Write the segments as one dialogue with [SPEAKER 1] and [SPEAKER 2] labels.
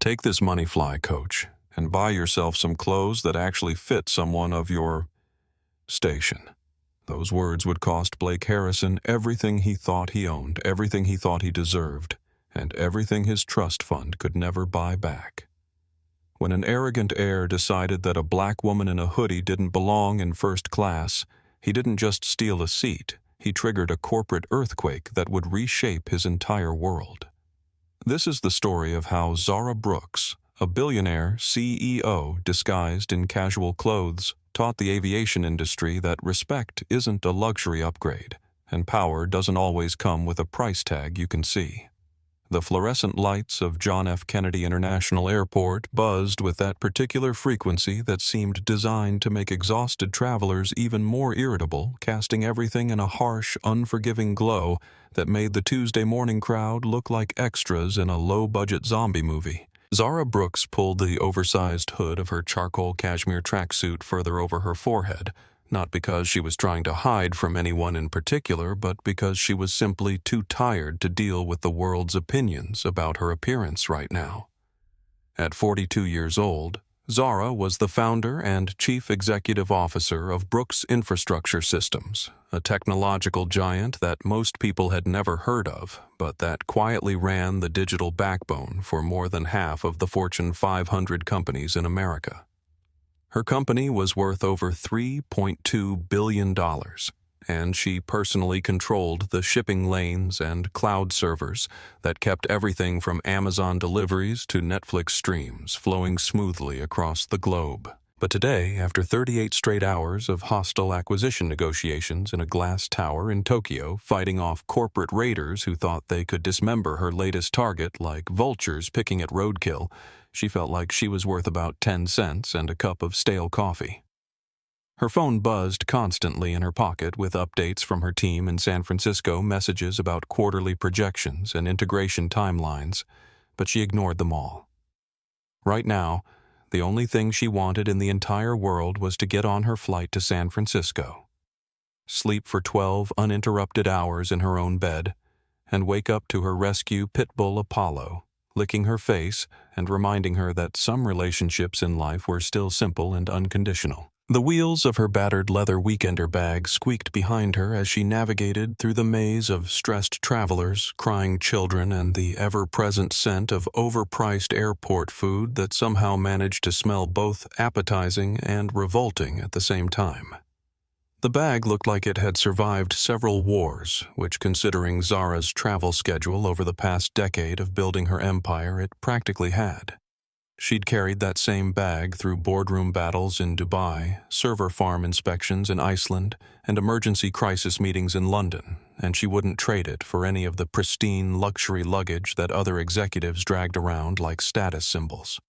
[SPEAKER 1] Take this money fly, coach, and buy yourself some clothes that actually fit someone of your station. Those words would cost Blake Harrison everything he thought he owned, everything he thought he deserved, and everything his trust fund could never buy back. When an arrogant heir decided that a black woman in a hoodie didn't belong in first class, he didn't just steal a seat, he triggered a corporate earthquake that would reshape his entire world. This is the story of how Zara Brooks, a billionaire CEO disguised in casual clothes, taught the aviation industry that respect isn't a luxury upgrade, and power doesn't always come with a price tag you can see. The fluorescent lights of John F. Kennedy International Airport buzzed with that particular frequency that seemed designed to make exhausted travelers even more irritable, casting everything in a harsh, unforgiving glow that made the Tuesday morning crowd look like extras in a low-budget zombie movie. Zara Brooks pulled the oversized hood of her charcoal cashmere tracksuit further over her forehead, not because she was trying to hide from anyone in particular, but because she was simply too tired to deal with the world's opinions about her appearance right now. At 42 years old, Zara was the founder and chief executive officer of Brooks Infrastructure Systems, a technological giant that most people had never heard of, but that quietly ran the digital backbone for more than half of the Fortune 500 companies in America. Her company was worth over $3.2 billion, and she personally controlled the shipping lanes and cloud servers that kept everything from Amazon deliveries to Netflix streams flowing smoothly across the globe. But today, after 38 straight hours of hostile acquisition negotiations in a glass tower in Tokyo, fighting off corporate raiders who thought they could dismember her latest target like vultures picking at roadkill, she felt like she was worth about 10 cents and a cup of stale coffee. Her phone buzzed constantly in her pocket with updates from her team in San Francisco, messages about quarterly projections and integration timelines, but she ignored them all. Right now, the only thing she wanted in the entire world was to get on her flight to San Francisco, sleep for 12 uninterrupted hours in her own bed, and wake up to her rescue pit bull Apollo, licking her face and reminding her that some relationships in life were still simple and unconditional. The wheels of her battered leather weekender bag squeaked behind her as she navigated through the maze of stressed travelers, crying children, and the ever-present scent of overpriced airport food that somehow managed to smell both appetizing and revolting at the same time. The bag looked like it had survived several wars, which, considering Zara's travel schedule over the past decade of building her empire, it practically had. She'd carried that same bag through boardroom battles in Dubai, server farm inspections in Iceland, and emergency crisis meetings in London, and she wouldn't trade it for any of the pristine luxury luggage that other executives dragged around like status symbols.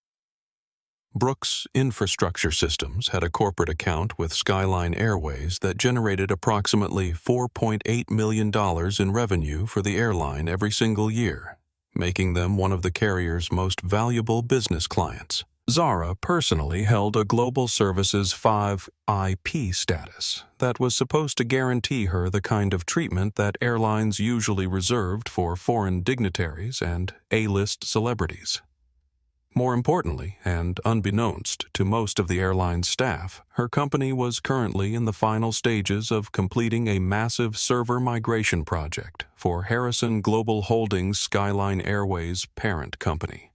[SPEAKER 1] Brooks Infrastructure Systems had a corporate account with Skyline Airways that generated approximately $4.8 million in revenue for the airline every single year, making them one of the carrier's most valuable business clients. Zara personally held a Global Services 5 IP status that was supposed to guarantee her the kind of treatment that airlines usually reserved for foreign dignitaries and A-list celebrities. More importantly, and unbeknownst to most of the airline's staff, her company was currently in the final stages of completing a massive server migration project for Harrison Global Holdings Skyline Airways parent company.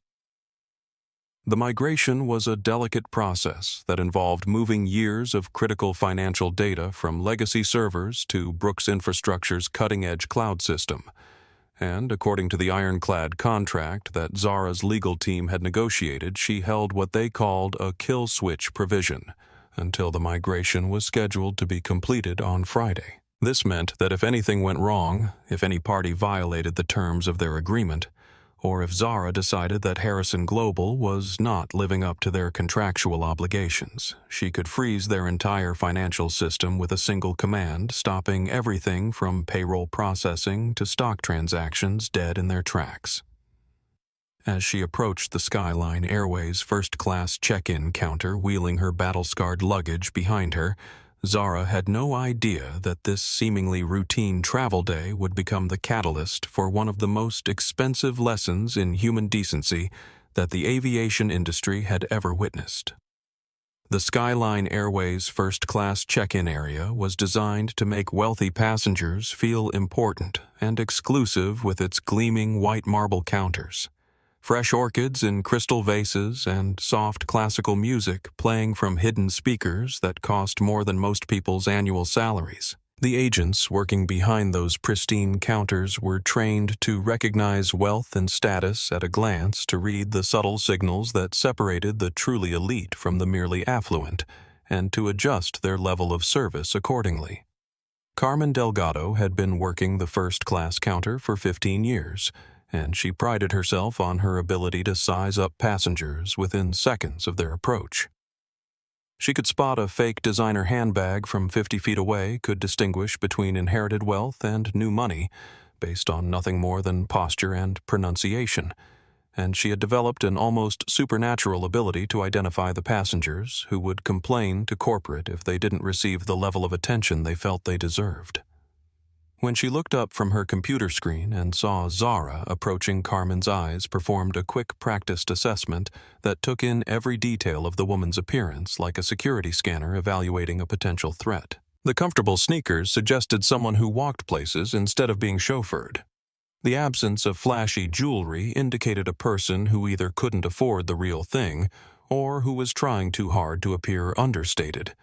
[SPEAKER 1] The migration was a delicate process that involved moving years of critical financial data from legacy servers to Brooks Infrastructure's cutting-edge cloud system. And according to the ironclad contract that Zara's legal team had negotiated, she held what they called a kill switch provision until the migration was scheduled to be completed on Friday. This meant that if anything went wrong, if any party violated the terms of their agreement, or if Zara decided that Harrison Global was not living up to their contractual obligations, she could freeze their entire financial system with a single command, stopping everything from payroll processing to stock transactions dead in their tracks. As she approached the Skyline Airways first-class check-in counter, wheeling her battle-scarred luggage behind her, Zara had no idea that this seemingly routine travel day would become the catalyst for one of the most expensive lessons in human decency that the aviation industry had ever witnessed. The Skyline Airways first-class check-in area was designed to make wealthy passengers feel important and exclusive with its gleaming white marble counters, fresh orchids in crystal vases, and soft classical music playing from hidden speakers that cost more than most people's annual salaries. The agents working behind those pristine counters were trained to recognize wealth and status at a glance, to read the subtle signals that separated the truly elite from the merely affluent, and to adjust their level of service accordingly. Carmen Delgado had been working the first-class counter for 15 years, and she prided herself on her ability to size up passengers within seconds of their approach. She could spot a fake designer handbag from 50 feet away, could distinguish between inherited wealth and new money based on nothing more than posture and pronunciation, and she had developed an almost supernatural ability to identify the passengers who would complain to corporate if they didn't receive the level of attention they felt they deserved. When she looked up from her computer screen and saw Zara approaching, Carmen's eyes performed a quick practiced assessment that took in every detail of the woman's appearance like a security scanner evaluating a potential threat. The comfortable sneakers suggested someone who walked places instead of being chauffeured. The absence of flashy jewelry indicated a person who either couldn't afford the real thing or who was trying too hard to appear understated,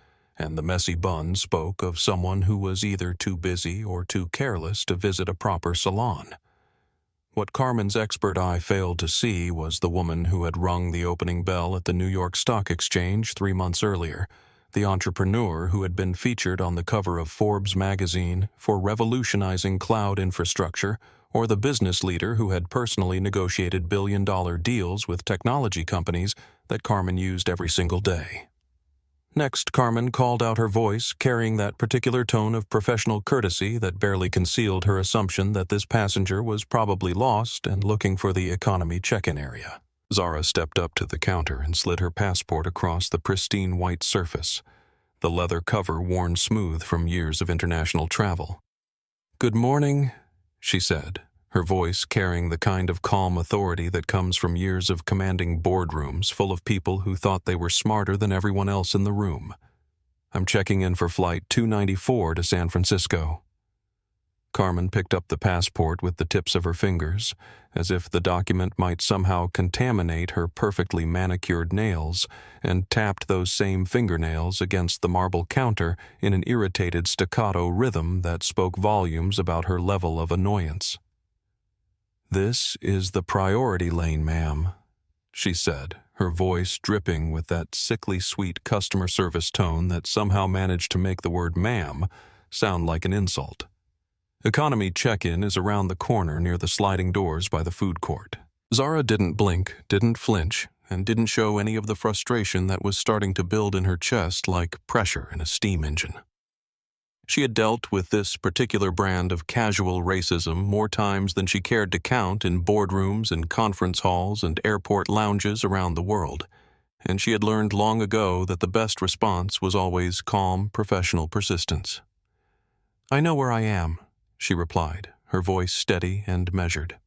[SPEAKER 1] and the messy bun spoke of someone who was either too busy or too careless to visit a proper salon. What Carmen's expert eye failed to see was the woman who had rung the opening bell at the New York Stock Exchange 3 months earlier, the entrepreneur who had been featured on the cover of Forbes magazine for revolutionizing cloud infrastructure, or the business leader who had personally negotiated billion-dollar deals with technology companies that Carmen used every single day. Next, Carmen called out her voice, carrying that particular tone of professional courtesy that barely concealed her assumption that this passenger was probably lost and looking for the economy check-in area. Zara stepped up to the counter and slid her passport across the pristine white surface, the leather cover worn smooth from years of international travel. "Good morning," she said, her voice carrying the kind of calm authority that comes from years of commanding boardrooms full of people who thought they were smarter than everyone else in the room. "I'm checking in for Flight 294 to San Francisco." Carmen picked up the passport with the tips of her fingers, as if the document might somehow contaminate her perfectly manicured nails, and tapped those same fingernails against the marble counter in an irritated staccato rhythm that spoke volumes about her level of annoyance. "This is the priority lane, ma'am," she said, her voice dripping with that sickly sweet customer service tone that somehow managed to make the word ma'am sound like an insult. "Economy check-in is around the corner near the sliding doors by the food court." Zara didn't blink, didn't flinch, and didn't show any of the frustration that was starting to build in her chest like pressure in a steam engine. She had dealt with this particular brand of casual racism more times than she cared to count in boardrooms and conference halls and airport lounges around the world, and she had learned long ago that the best response was always calm, professional persistence. "I know where I am," she replied, her voice steady and measured.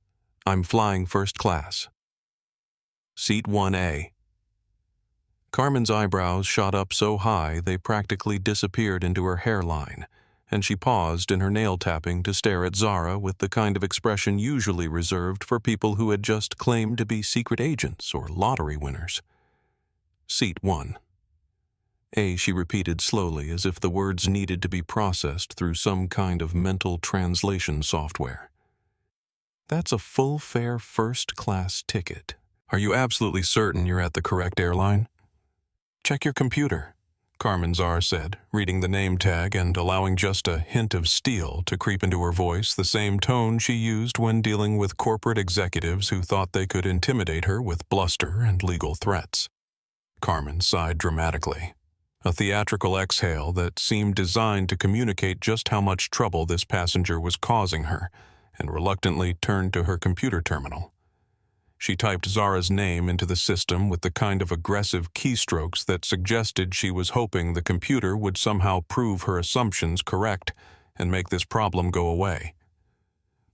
[SPEAKER 1] "I'm flying first class." "Seat 1A. Carmen's eyebrows shot up so high they practically disappeared into her hairline, and she paused in her nail-tapping to stare at Zara with the kind of expression usually reserved for people who had just claimed to be secret agents or lottery winners. "Seat 1. A," she repeated slowly, as if the words needed to be processed through some kind of mental translation software. "That's a full-fare first-class ticket. Are you absolutely certain you're at the correct airline?" "Check your computer," Carmen Zara said, reading the name tag and allowing just a hint of steel to creep into her voice, the same tone she used when dealing with corporate executives who thought they could intimidate her with bluster and legal threats. Carmen sighed dramatically, a theatrical exhale that seemed designed to communicate just how much trouble this passenger was causing her, and reluctantly turned to her computer terminal. She typed Zara's name into the system with the kind of aggressive keystrokes that suggested she was hoping the computer would somehow prove her assumptions correct and make this problem go away.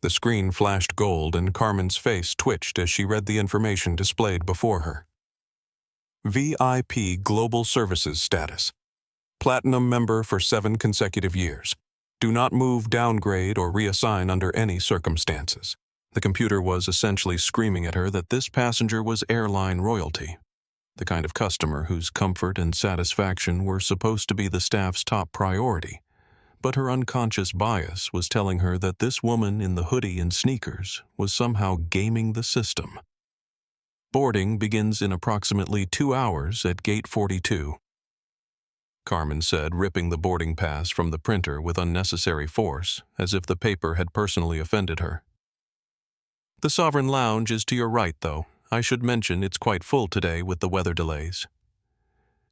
[SPEAKER 1] The screen flashed gold and Carmen's face twitched as she read the information displayed before her. VIP Global Services status. Platinum member for 7 consecutive years. Do not move, downgrade, or reassign under any circumstances. The computer was essentially screaming at her that this passenger was airline royalty, the kind of customer whose comfort and satisfaction were supposed to be the staff's top priority. But her unconscious bias was telling her that this woman in the hoodie and sneakers was somehow gaming the system. Boarding begins in approximately 2 hours at Gate 42. Carmen said, ripping the boarding pass from the printer with unnecessary force, as if the paper had personally offended her. The Sovereign Lounge is to your right, though. I should mention it's quite full today with the weather delays.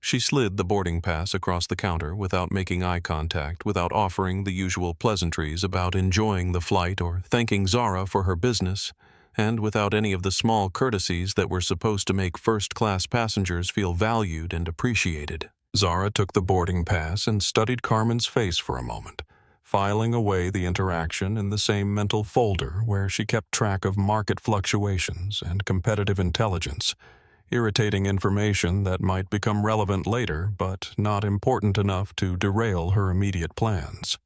[SPEAKER 1] She slid the boarding pass across the counter without making eye contact, without offering the usual pleasantries about enjoying the flight or thanking Zara for her business, and without any of the small courtesies that were supposed to make first-class passengers feel valued and appreciated. Zara took the boarding pass and studied Carmen's face for a moment, filing away the interaction in the same mental folder where she kept track of market fluctuations and competitive intelligence, irritating information that might become relevant later but not important enough to derail her immediate plans.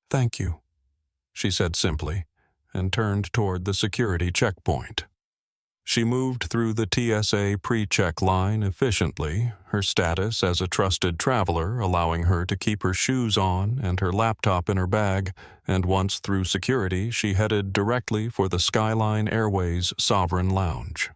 [SPEAKER 1] "Thank you," she said simply, and turned toward the security checkpoint. She moved through the TSA pre-check line efficiently, her status as a trusted traveler allowing her to keep her shoes on and her laptop in her bag, and once through security, she headed directly for the Skyline Airways Sovereign Lounge.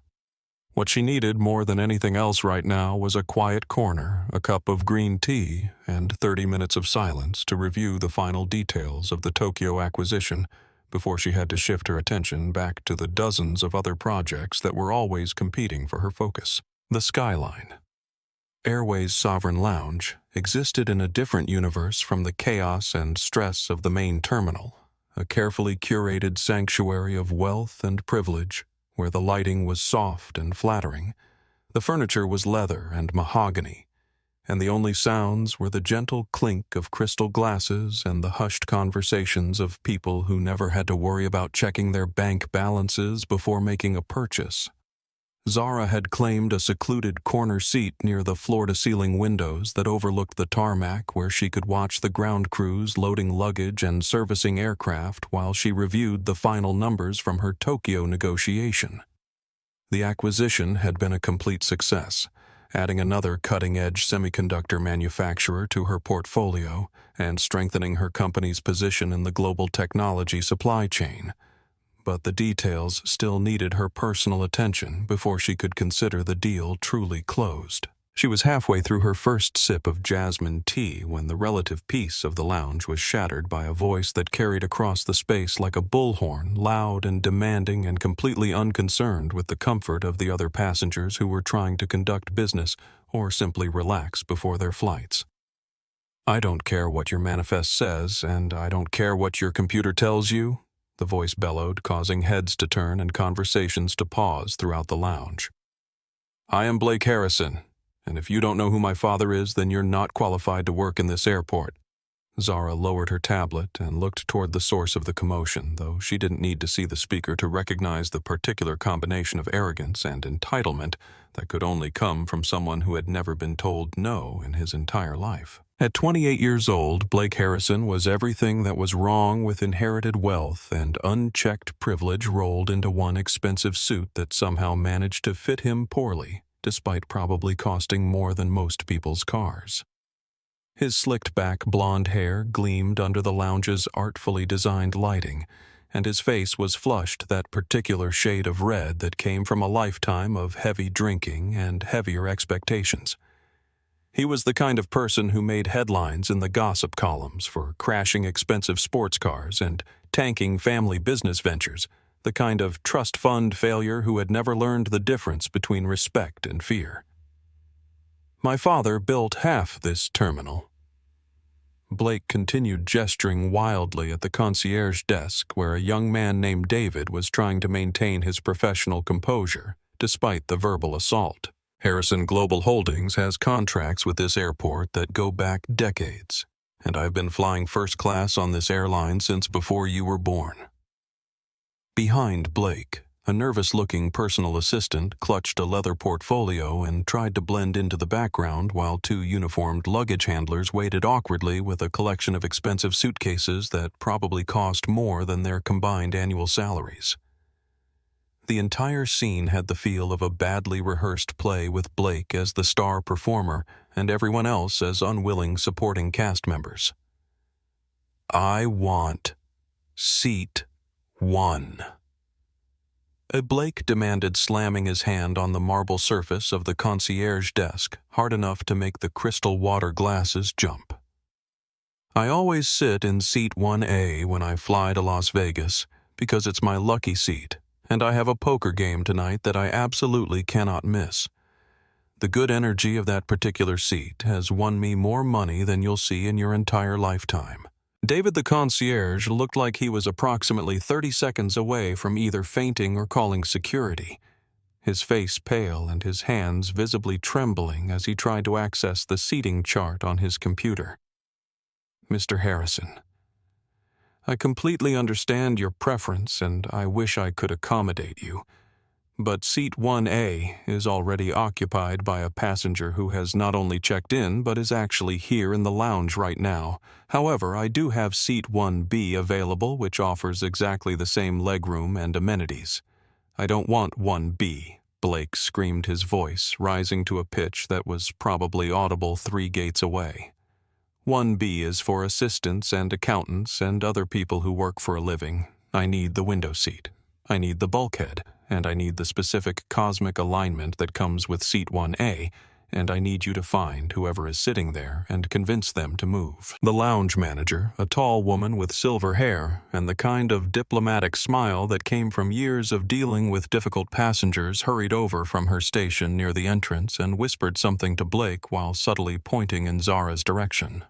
[SPEAKER 1] What she needed more than anything else right now was a quiet corner, a cup of green tea, and 30 minutes of silence to review the final details of the Tokyo acquisition, before she had to shift her attention back to the dozens of other projects that were always competing for her focus. The Skyline Airways Sovereign Lounge existed in a different universe from the chaos and stress of the main terminal, a carefully curated sanctuary of wealth and privilege where the lighting was soft and flattering, the furniture was leather and mahogany, and the only sounds were the gentle clink of crystal glasses and the hushed conversations of people who never had to worry about checking their bank balances before making a purchase. Zara had claimed a secluded corner seat near the floor-to-ceiling windows that overlooked the tarmac where she could watch the ground crews loading luggage and servicing aircraft while she reviewed the final numbers from her Tokyo negotiation. The acquisition had been a complete success, adding another cutting-edge semiconductor manufacturer to her portfolio and strengthening her company's position in the global technology supply chain. But the details still needed her personal attention before she could consider the deal truly closed. She was halfway through her first sip of jasmine tea when the relative peace of the lounge was shattered by a voice that carried across the space like a bullhorn, loud and demanding and completely unconcerned with the comfort of the other passengers who were trying to conduct business or simply relax before their flights. "I don't care what your manifest says, and I don't care what your computer tells you," the voice bellowed, causing heads to turn and conversations to pause throughout the lounge. "I am Blake Harrison. And if you don't know who my father is, then you're not qualified to work in this airport." Zara lowered her tablet and looked toward the source of the commotion, though she didn't need to see the speaker to recognize the particular combination of arrogance and entitlement that could only come from someone who had never been told no in his entire life. At 28 years old, Blake Harrison was everything that was wrong with inherited wealth and unchecked privilege rolled into one expensive suit that somehow managed to fit him poorly, despite probably costing more than most people's cars. His slicked-back blonde hair gleamed under the lounge's artfully designed lighting, and his face was flushed that particular shade of red that came from a lifetime of heavy drinking and heavier expectations. He was the kind of person who made headlines in the gossip columns for crashing expensive sports cars and tanking family business ventures, the kind of trust fund failure who had never learned the difference between respect and fear. "My father built half this terminal." Blake continued gesturing wildly at the concierge desk where a young man named David was trying to maintain his professional composure, despite the verbal assault. "Harrison Global Holdings has contracts with this airport that go back decades, and I've been flying first class on this airline since before you were born. Behind Blake, a nervous-looking personal assistant clutched a leather portfolio and tried to blend into the background while two uniformed luggage handlers waited awkwardly with a collection of expensive suitcases that probably cost more than their combined annual salaries. The entire scene had the feel of a badly rehearsed play with Blake as the star performer and everyone else as unwilling supporting cast members. "I want seat 1. Blake demanded, slamming his hand on the marble surface of the concierge desk hard enough to make the crystal water glasses jump. "I always sit in seat 1A when I fly to Las Vegas because it's my lucky seat, and I have a poker game tonight that I absolutely cannot miss. The good energy of that particular seat has won me more money than you'll see in your entire lifetime." David the concierge looked like he was approximately 30 seconds away from either fainting or calling security, his face pale and his hands visibly trembling as he tried to access the seating chart on his computer. "Mr. Harrison, I completely understand your preference and I wish I could accommodate you, but seat 1A is already occupied by a passenger who has not only checked in but is actually here in the lounge right now. However, I do have seat 1B available, which offers exactly the same legroom and amenities. I don't want 1B, Blake screamed, his voice rising to a pitch that was probably audible 3 gates away. 1B is for assistants and accountants and other people who work for a living. I need the window seat. I need the bulkhead, and I need the specific cosmic alignment that comes with seat 1A, and I need you to find whoever is sitting there and convince them to move." The lounge manager, a tall woman with silver hair and the kind of diplomatic smile that came from years of dealing with difficult passengers, hurried over from her station near the entrance and whispered something to Blake while subtly pointing in Zara's direction.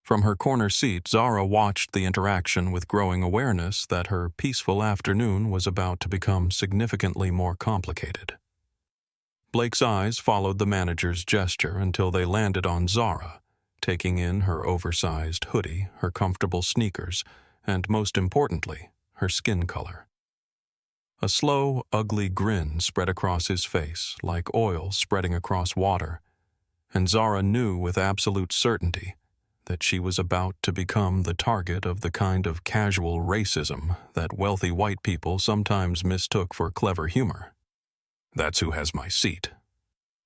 [SPEAKER 1] From her corner seat, Zara watched the interaction with growing awareness that her peaceful afternoon was about to become significantly more complicated. Blake's eyes followed the manager's gesture until they landed on Zara, taking in her oversized hoodie, her comfortable sneakers, and most importantly, her skin color. A slow, ugly grin spread across his face, like oil spreading across water, and Zara knew with absolute certainty that she was about to become the target of the kind of casual racism that wealthy white people sometimes mistook for clever humor. "That's who has my seat?"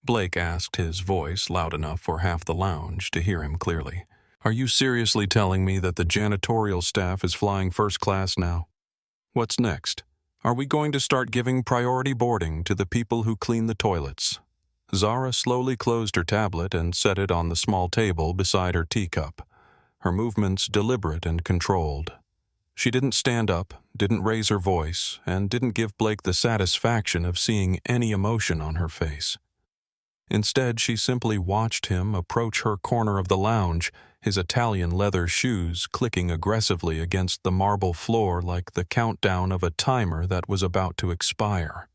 [SPEAKER 1] Blake asked, his voice loud enough for half the lounge to hear him clearly. "Are you seriously telling me that the janitorial staff is flying first class now? What's next? Are we going to start giving priority boarding to the people who clean the toilets?" Zara slowly closed her tablet and set it on the small table beside her teacup, her movements deliberate and controlled. She didn't stand up, didn't raise her voice, and didn't give Blake the satisfaction of seeing any emotion on her face. Instead, she simply watched him approach her corner of the lounge, his Italian leather shoes clicking aggressively against the marble floor like the countdown of a timer that was about to expire.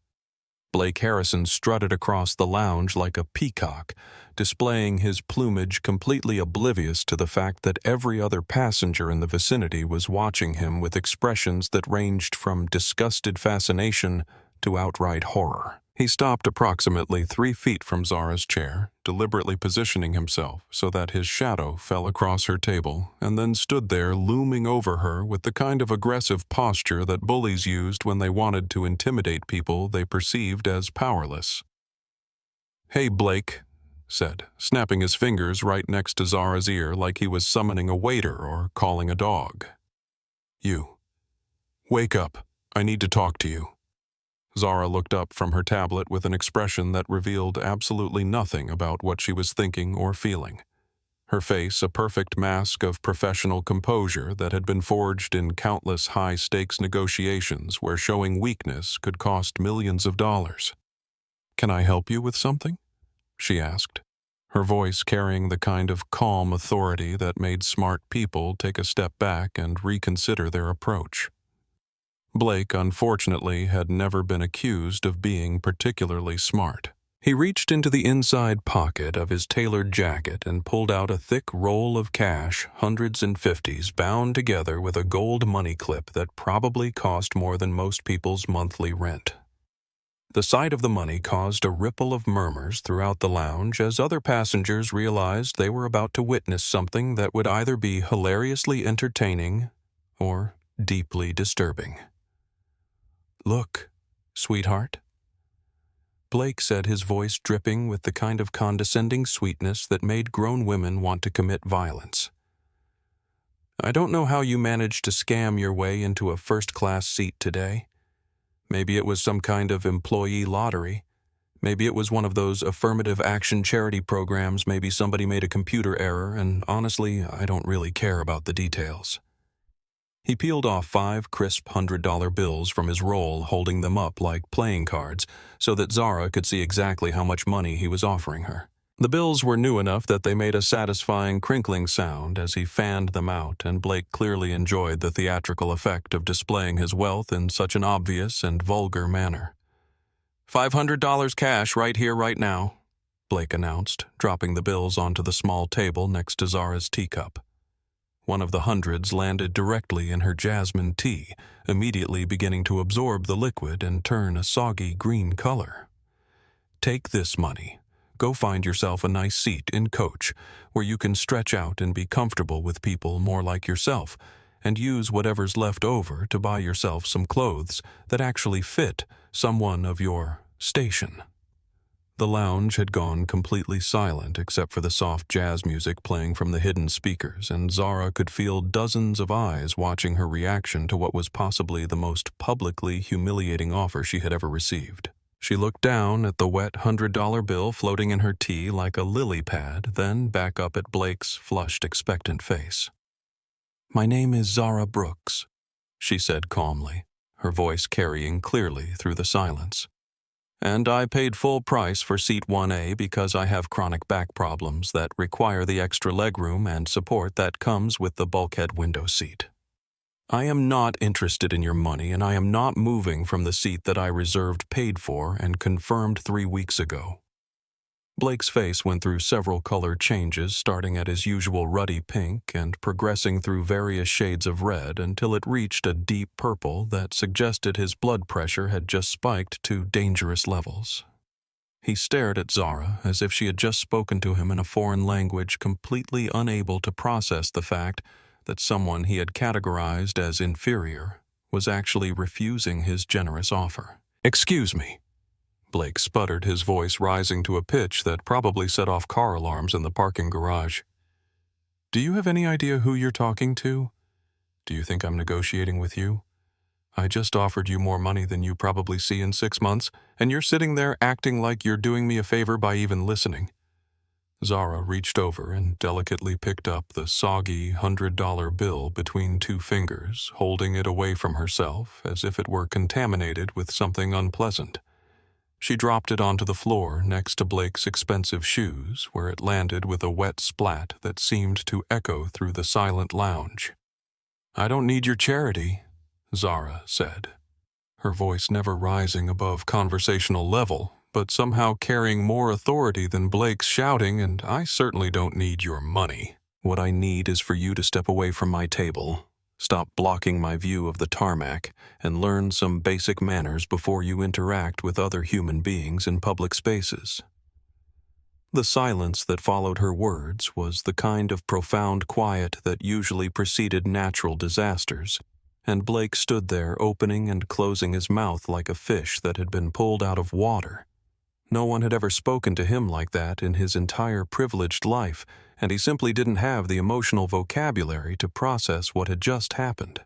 [SPEAKER 1] Blake Harrison strutted across the lounge like a peacock, displaying his plumage completely oblivious to the fact that every other passenger in the vicinity was watching him with expressions that ranged from disgusted fascination to outright horror. He stopped approximately 3 feet from Zara's chair, deliberately positioning himself so that his shadow fell across her table, and then stood there looming over her with the kind of aggressive posture that bullies used when they wanted to intimidate people they perceived as powerless. "Hey, Blake," said, snapping his fingers right next to Zara's ear like he was summoning a waiter or calling a dog. "You. Wake up. I need to talk to you." Zara looked up from her tablet with an expression that revealed absolutely nothing about what she was thinking or feeling. Her face a perfect mask of professional composure that had been forged in countless high-stakes negotiations where showing weakness could cost millions of dollars. "Can I help you with something?" she asked, her voice carrying the kind of calm authority that made smart people take a step back and reconsider their approach. Blake, unfortunately, had never been accused of being particularly smart. He reached into the inside pocket of his tailored jacket and pulled out a thick roll of cash, hundreds and fifties, bound together with a gold money clip that probably cost more than most people's monthly rent. The sight of the money caused a ripple of murmurs throughout the lounge as other passengers realized they were about to witness something that would either be hilariously entertaining or deeply disturbing. "Look, sweetheart," Blake said, his voice dripping with the kind of condescending sweetness that made grown women want to commit violence. "I don't know how you managed to scam your way into a first-class seat today. Maybe it was some kind of employee lottery. Maybe it was one of those affirmative action charity programs. Maybe somebody made a computer error, and honestly, I don't really care about the details." He peeled off 5 crisp $100 bills from his roll, holding them up like playing cards so that Zara could see exactly how much money he was offering her. The bills were new enough that they made a satisfying crinkling sound as he fanned them out, and Blake clearly enjoyed the theatrical effect of displaying his wealth in such an obvious and vulgar manner. $500 cash right here, right now," Blake announced, dropping the bills onto the small table next to Zara's teacup. One of the hundreds landed directly in her jasmine tea, immediately beginning to absorb the liquid and turn a soggy green color. "Take this money. Go find yourself a nice seat in coach where you can stretch out and be comfortable with people more like yourself, and use whatever's left over to buy yourself some clothes that actually fit someone of your station." The lounge had gone completely silent except for the soft jazz music playing from the hidden speakers, and Zara could feel dozens of eyes watching her reaction to what was possibly the most publicly humiliating offer she had ever received. She looked down at the wet $100 bill floating in her tea like a lily pad, then back up at Blake's flushed, expectant face. "My name is Zara Brooks," she said calmly, her voice carrying clearly through the silence. "And I paid full price for seat 1A because I have chronic back problems that require the extra legroom and support that comes with the bulkhead window seat. I am not interested in your money, and I am not moving from the seat that I reserved, paid for, and confirmed 3 weeks ago." Blake's face went through several color changes, starting at his usual ruddy pink and progressing through various shades of red until it reached a deep purple that suggested his blood pressure had just spiked to dangerous levels. He stared at Zara as if she had just spoken to him in a foreign language, completely unable to process the fact that someone he had categorized as inferior was actually refusing his generous offer. "Excuse me," Blake sputtered, his voice rising to a pitch that probably set off car alarms in the parking garage. "Do you have any idea who you're talking to? Do you think I'm negotiating with you? I just offered you more money than you probably see in 6 months, and you're sitting there acting like you're doing me a favor by even listening." Zara reached over and delicately picked up the soggy $100 bill between 2 fingers, holding it away from herself as if it were contaminated with something unpleasant. She dropped it onto the floor next to Blake's expensive shoes, where it landed with a wet splat that seemed to echo through the silent lounge. "I don't need your charity," Zara said, her voice never rising above conversational level, but somehow carrying more authority than Blake's shouting, "and I certainly don't need your money. What I need is for you to step away from my table, stop blocking my view of the tarmac, and learn some basic manners before you interact with other human beings in public spaces." The silence that followed her words was the kind of profound quiet that usually preceded natural disasters, and Blake stood there opening and closing his mouth like a fish that had been pulled out of water. No one had ever spoken to him like that in his entire privileged life, and he simply didn't have the emotional vocabulary to process what had just happened.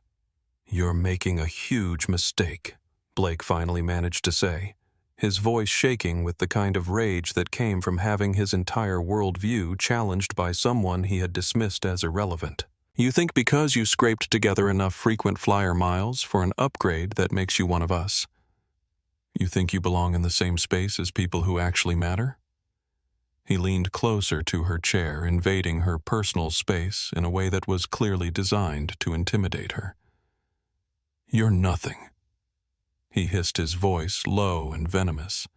[SPEAKER 1] "You're making a huge mistake," Blake finally managed to say, his voice shaking with the kind of rage that came from having his entire worldview challenged by someone he had dismissed as irrelevant. "You think because you scraped together enough frequent flyer miles for an upgrade that makes you one of us. You think you belong in the same space as people who actually matter?" He leaned closer to her chair, invading her personal space in a way that was clearly designed to intimidate her. "You're nothing," he hissed, his voice low and venomous.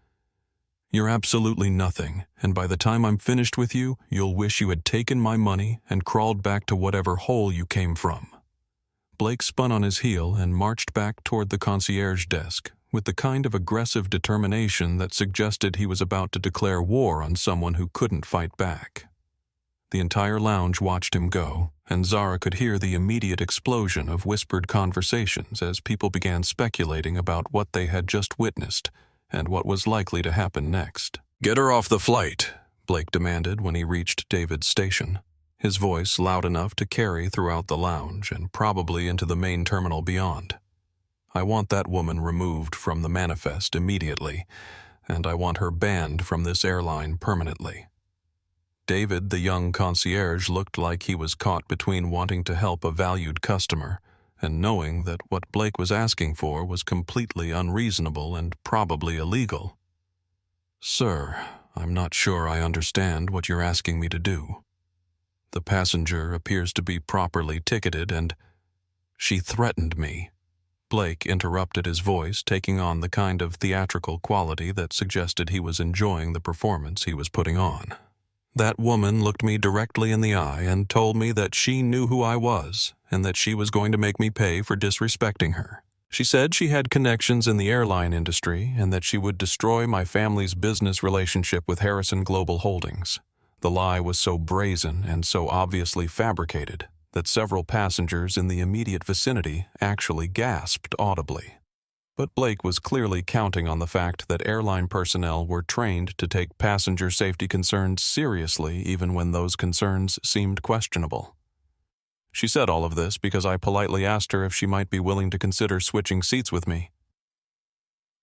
[SPEAKER 1] You're absolutely nothing, and by the time I'm finished with you, you'll wish you had taken my money and crawled back to whatever hole you came from." Blake spun on his heel and marched back toward the concierge desk with the kind of aggressive determination that suggested he was about to declare war on someone who couldn't fight back. The entire lounge watched him go, and Zara could hear the immediate explosion of whispered conversations as people began speculating about what they had just witnessed and what was likely to happen next. "Get her off the flight," Blake demanded when he reached David's station, his voice loud enough to carry throughout the lounge and probably into the main terminal beyond. "I want that woman removed from the manifest immediately, and I want her banned from this airline permanently." David, the young concierge, looked like he was caught between wanting to help a valued customer and knowing that what Blake was asking for was completely unreasonable and probably illegal. "Sir, I'm not sure I understand what you're asking me to do. The passenger appears to be properly ticketed and—" "She threatened me." Blake interrupted, his voice taking on the kind of theatrical quality that suggested he was enjoying the performance he was putting on. "That woman looked me directly in the eye and told me that she knew who I was and that she was going to make me pay for disrespecting her. She said she had connections in the airline industry and that she would destroy my family's business relationship with Harrison Global Holdings. The lie was so brazen and so obviously fabricated that several passengers in the immediate vicinity actually gasped audibly. But Blake was clearly counting on the fact that airline personnel were trained to take passenger safety concerns seriously even when those concerns seemed questionable. She said all of this because I politely asked her if she might be willing to consider switching seats with me.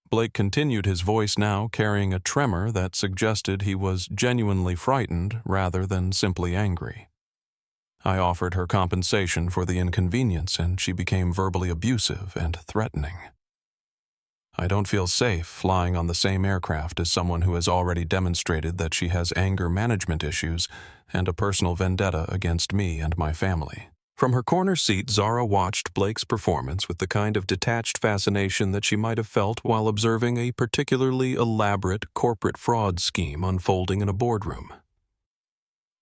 [SPEAKER 1] Blake continued, his voice now carrying a tremor that suggested he was genuinely frightened rather than simply angry. I offered her compensation for the inconvenience, and she became verbally abusive and threatening. I don't feel safe flying on the same aircraft as someone who has already demonstrated that she has anger management issues and a personal vendetta against me and my family. From her corner seat, Zara watched Blake's performance with the kind of detached fascination that she might have felt while observing a particularly elaborate corporate fraud scheme unfolding in a boardroom.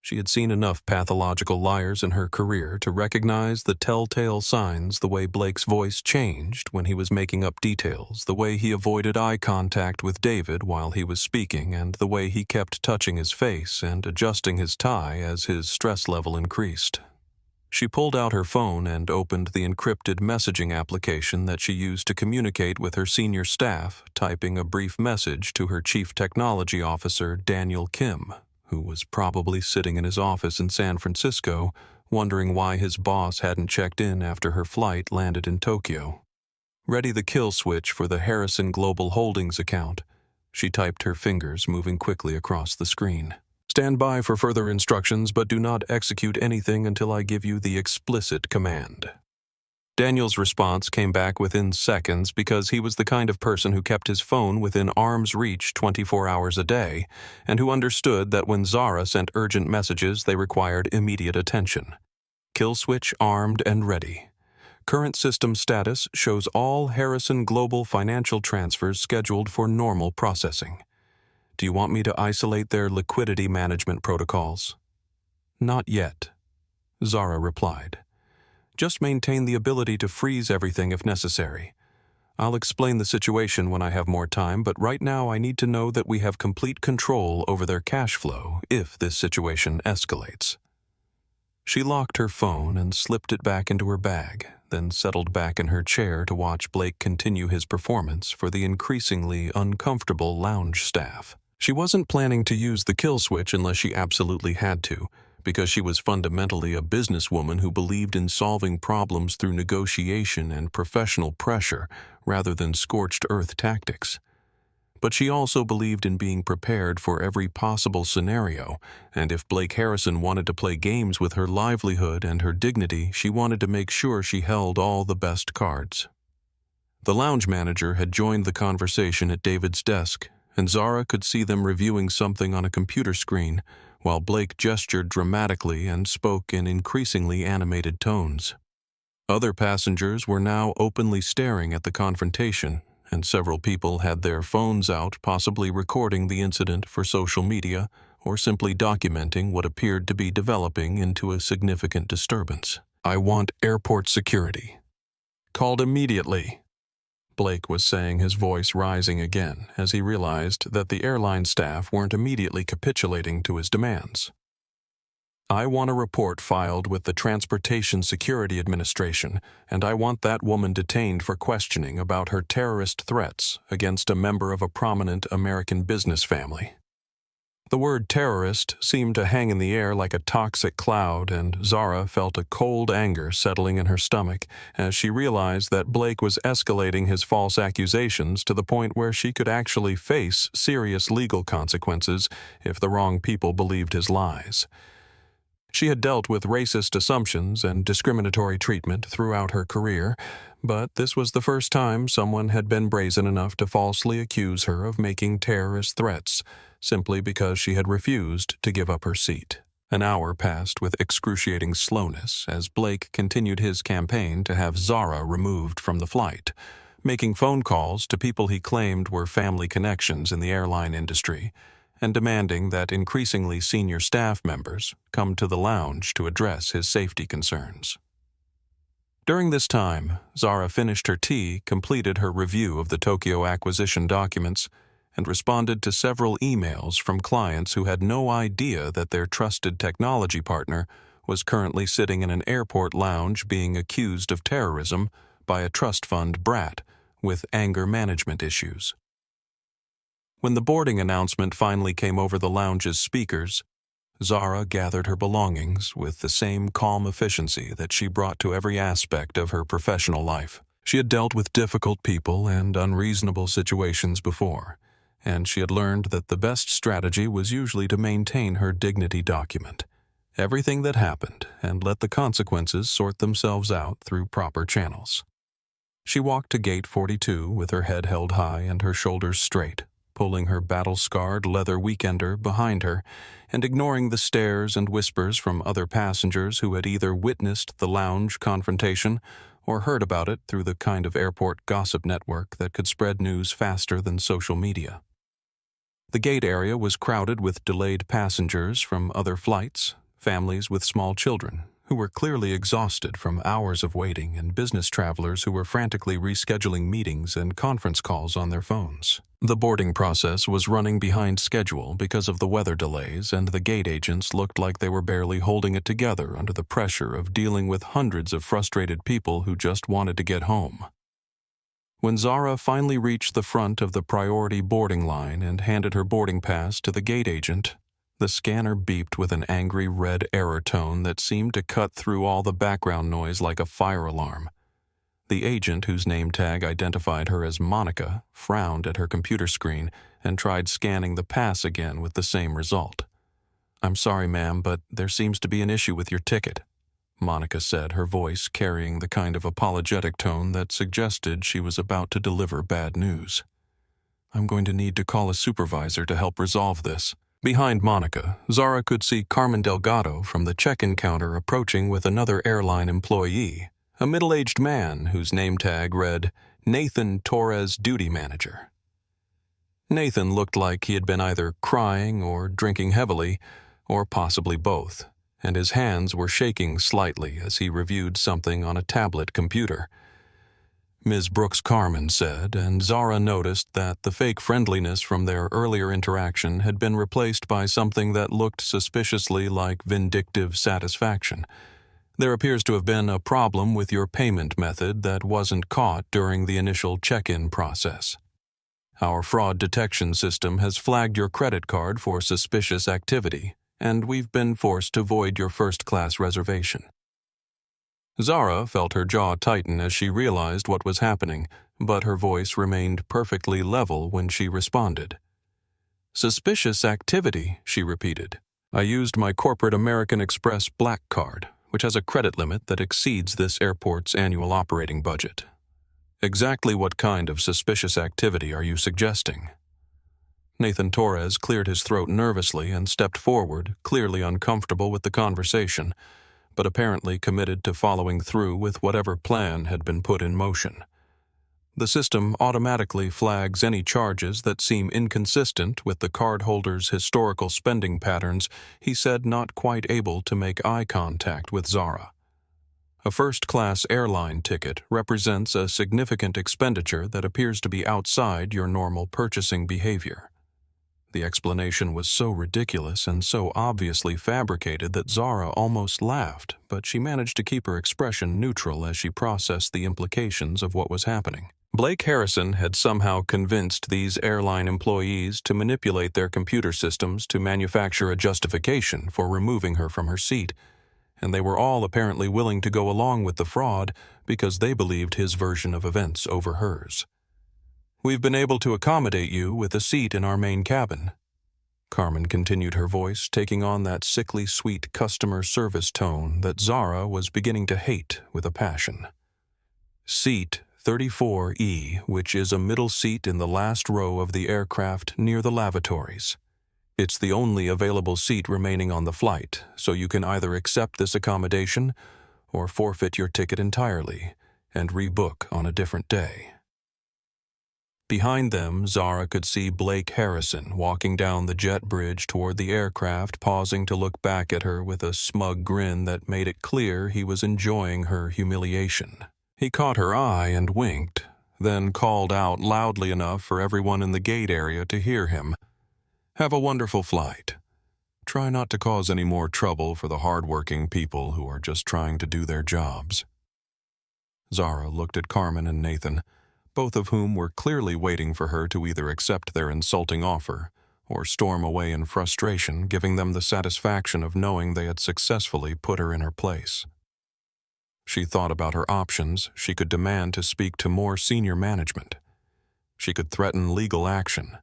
[SPEAKER 1] She had seen enough pathological liars in her career to recognize the telltale signs, the way Blake's voice changed when he was making up details, the way he avoided eye contact with David while he was speaking, and the way he kept touching his face and adjusting his tie as his stress level increased. She pulled out her phone and opened the encrypted messaging application that she used to communicate with her senior staff, typing a brief message to her chief technology officer, Daniel Kim, who was probably sitting in his office in San Francisco, wondering why his boss hadn't checked in after her flight landed in Tokyo. "Ready the kill switch for the Harrison Global Holdings account," she typed, her fingers moving quickly across the screen. "Stand by for further instructions, but do not execute anything until I give you the explicit command." Daniel's response came back within seconds because he was the kind of person who kept his phone within arm's reach 24 hours a day, and who understood that when Zara sent urgent messages, they required immediate attention. "Kill switch armed and ready. Current system status shows all Harrison Global financial transfers scheduled for normal processing. Do you want me to isolate their liquidity management protocols?" "Not yet," Zara replied. "Just maintain the ability to freeze everything if necessary. I'll explain the situation when I have more time, but right now I need to know that we have complete control over their cash flow if this situation escalates." She locked her phone and slipped it back into her bag, then settled back in her chair to watch Blake continue his performance for the increasingly uncomfortable lounge staff. She wasn't planning to use the kill switch unless she absolutely had to, because she was fundamentally a businesswoman who believed in solving problems through negotiation and professional pressure rather than scorched earth tactics. But she also believed in being prepared for every possible scenario, and if Blake Harrison wanted to play games with her livelihood and her dignity, she wanted to make sure she held all the best cards. The lounge manager had joined the conversation at David's desk, and Zara could see them reviewing something on a computer screen, while Blake gestured dramatically and spoke in increasingly animated tones. Other passengers were now openly staring at the confrontation, and several people had their phones out, possibly recording the incident for social media or simply documenting what appeared to be developing into a significant disturbance. "I want airport security. Called immediately," Blake was saying, his voice rising again as he realized that the airline staff weren't immediately capitulating to his demands. "I want a report filed with the Transportation Security Administration, and I want that woman detained for questioning about her terrorist threats against a member of a prominent American business family." The word terrorist seemed to hang in the air like a toxic cloud, and Zara felt a cold anger settling in her stomach as she realized that Blake was escalating his false accusations to the point where she could actually face serious legal consequences if the wrong people believed his lies. She had dealt with racist assumptions and discriminatory treatment throughout her career, but this was the first time someone had been brazen enough to falsely accuse her of making terrorist threats, simply because she had refused to give up her seat. An hour passed with excruciating slowness as Blake continued his campaign to have Zara removed from the flight, making phone calls to people he claimed were family connections in the airline industry, and demanding that increasingly senior staff members come to the lounge to address his safety concerns. During this time, Zara finished her tea, completed her review of the Tokyo acquisition documents, and responded to several emails from clients who had no idea that their trusted technology partner was currently sitting in an airport lounge being accused of terrorism by a trust fund brat with anger management issues. When the boarding announcement finally came over the lounge's speakers, Zara gathered her belongings with the same calm efficiency that she brought to every aspect of her professional life. She had dealt with difficult people and unreasonable situations before, and she had learned that the best strategy was usually to maintain her dignity, document everything that happened, and let the consequences sort themselves out through proper channels. She walked to gate 42 with her head held high and her shoulders straight, pulling her battle-scarred leather weekender behind her and ignoring the stares and whispers from other passengers who had either witnessed the lounge confrontation or heard about it through the kind of airport gossip network that could spread news faster than social media. The gate area was crowded with delayed passengers from other flights, families with small children, who were clearly exhausted from hours of waiting, and business travelers who were frantically rescheduling meetings and conference calls on their phones. The boarding process was running behind schedule because of the weather delays, and the gate agents looked like they were barely holding it together under the pressure of dealing with hundreds of frustrated people who just wanted to get home. When Zara finally reached the front of the priority boarding line and handed her boarding pass to the gate agent, the scanner beeped with an angry red error tone that seemed to cut through all the background noise like a fire alarm. The agent, whose name tag identified her as Monica, frowned at her computer screen and tried scanning the pass again with the same result. "I'm sorry, ma'am, but there seems to be an issue with your ticket," Monica said, her voice carrying the kind of apologetic tone that suggested she was about to deliver bad news. "I'm going to need to call a supervisor to help resolve this." Behind Monica, Zara could see Carmen Delgado from the check-in counter approaching with another airline employee, a middle-aged man whose name tag read Nathan Torres, Duty Manager. Nathan looked like he had been either crying or drinking heavily, or possibly both, and his hands were shaking slightly as he reviewed something on a tablet computer. Ms. Brooks, Carmen said, and Zara noticed that the fake friendliness from their earlier interaction had been replaced by something that looked suspiciously like vindictive satisfaction. "There appears to have been a problem with your payment method that wasn't caught during the initial check-in process. Our fraud detection system has flagged your credit card for suspicious activity, and we've been forced to void your first-class reservation." Zara felt her jaw tighten as she realized what was happening, but her voice remained perfectly level when she responded. "Suspicious activity," she repeated. "I used my corporate American Express Black Card, which has a credit limit that exceeds this airport's annual operating budget. Exactly what kind of suspicious activity are you suggesting?" Nathan Torres cleared his throat nervously and stepped forward, clearly uncomfortable with the conversation, but apparently committed to following through with whatever plan had been put in motion. The system automatically flags any charges that seem inconsistent with the cardholder's historical spending patterns, he said, not quite able to make eye contact with Zara. A first-class airline ticket represents a significant expenditure that appears to be outside your normal purchasing behavior. The explanation was so ridiculous and so obviously fabricated that Zara almost laughed, but she managed to keep her expression neutral as she processed the implications of what was happening. Blake Harrison had somehow convinced these airline employees to manipulate their computer systems to manufacture a justification for removing her from her seat, and they were all apparently willing to go along with the fraud because they believed his version of events over hers. "We've been able to accommodate you with a seat in our main cabin," Carmen continued, her voice taking on that sickly sweet customer service tone that Zara was beginning to hate with a passion. "Seat 34E, which is a middle seat in the last row of the aircraft near the lavatories. It's the only available seat remaining on the flight, so you can either accept this accommodation or forfeit your ticket entirely and rebook on a different day." Behind them, Zara could see Blake Harrison walking down the jet bridge toward the aircraft, pausing to look back at her with a smug grin that made it clear he was enjoying her humiliation. He caught her eye and winked, then called out loudly enough for everyone in the gate area to hear him. "Have a wonderful flight. Try not to cause any more trouble for the hard-working people who are just trying to do their jobs." Zara looked at Carmen and Nathan, both of whom were clearly waiting for her to either accept their insulting offer or storm away in frustration, giving them the satisfaction of knowing they had successfully put her in her place. She thought about her options. She could demand to speak to more senior management. She could threaten legal action.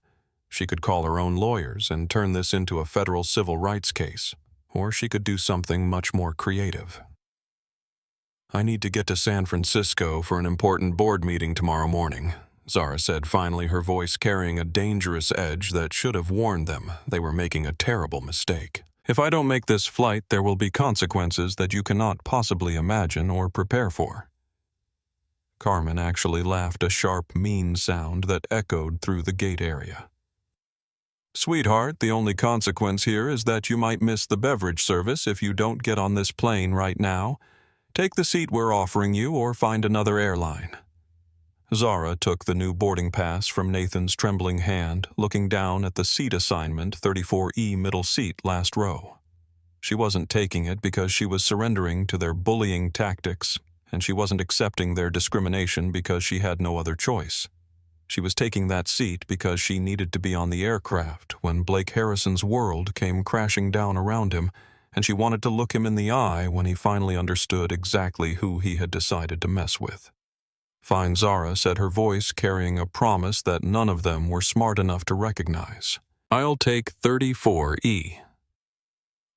[SPEAKER 1] She could call her own lawyers and turn this into a federal civil rights case, or she could do something much more creative. "I need to get to San Francisco for an important board meeting tomorrow morning," Zara said finally, her voice carrying a dangerous edge that should have warned them they were making a terrible mistake. "If I don't make this flight, there will be consequences that you cannot possibly imagine or prepare for." Carmen actually laughed, a sharp, mean sound that echoed through the gate area. "Sweetheart, the only consequence here is that you might miss the beverage service if you don't get on this plane right now. Take the seat we're offering you or find another airline." Zara took the new boarding pass from Nathan's trembling hand, looking down at the seat assignment 34E middle seat last row. She wasn't taking it because she was surrendering to their bullying tactics, and she wasn't accepting their discrimination because she had no other choice. She was taking that seat because she needed to be on the aircraft when Blake Harrison's world came crashing down around him, and she wanted to look him in the eye when he finally understood exactly who he had decided to mess with. Fine, Zara said, her voice carrying a promise that none of them were smart enough to recognize. "I'll take 34E."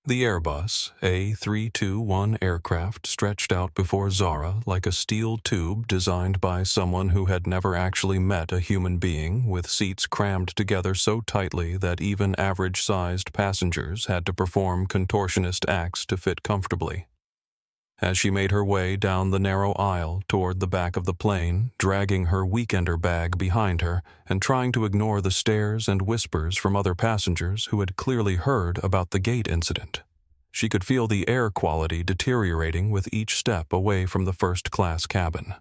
[SPEAKER 1] The Airbus A321 aircraft stretched out before Zara like a steel tube designed by someone who had never actually met a human being, with seats crammed together so tightly that even average-sized passengers had to perform contortionist acts to fit comfortably. As she made her way down the narrow aisle toward the back of the plane, dragging her weekender bag behind her and trying to ignore the stares and whispers from other passengers who had clearly heard about the gate incident, she could feel the air quality deteriorating with each step away from the first-class cabin.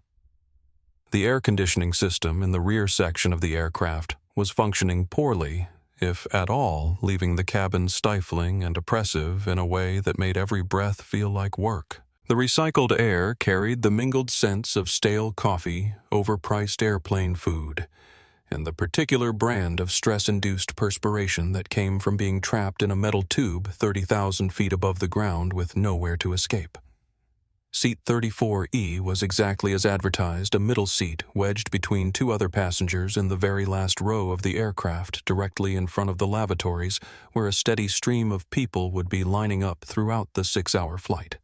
[SPEAKER 1] The air conditioning system in the rear section of the aircraft was functioning poorly, if at all, leaving the cabin stifling and oppressive in a way that made every breath feel like work. The recycled air carried the mingled scents of stale coffee, overpriced airplane food, and the particular brand of stress-induced perspiration that came from being trapped in a metal tube 30,000 feet above the ground with nowhere to escape. Seat 34E was exactly as advertised, a middle seat wedged between two other passengers in the very last row of the aircraft, directly in front of the lavatories, where a steady stream of people would be lining up throughout the 6-hour flight.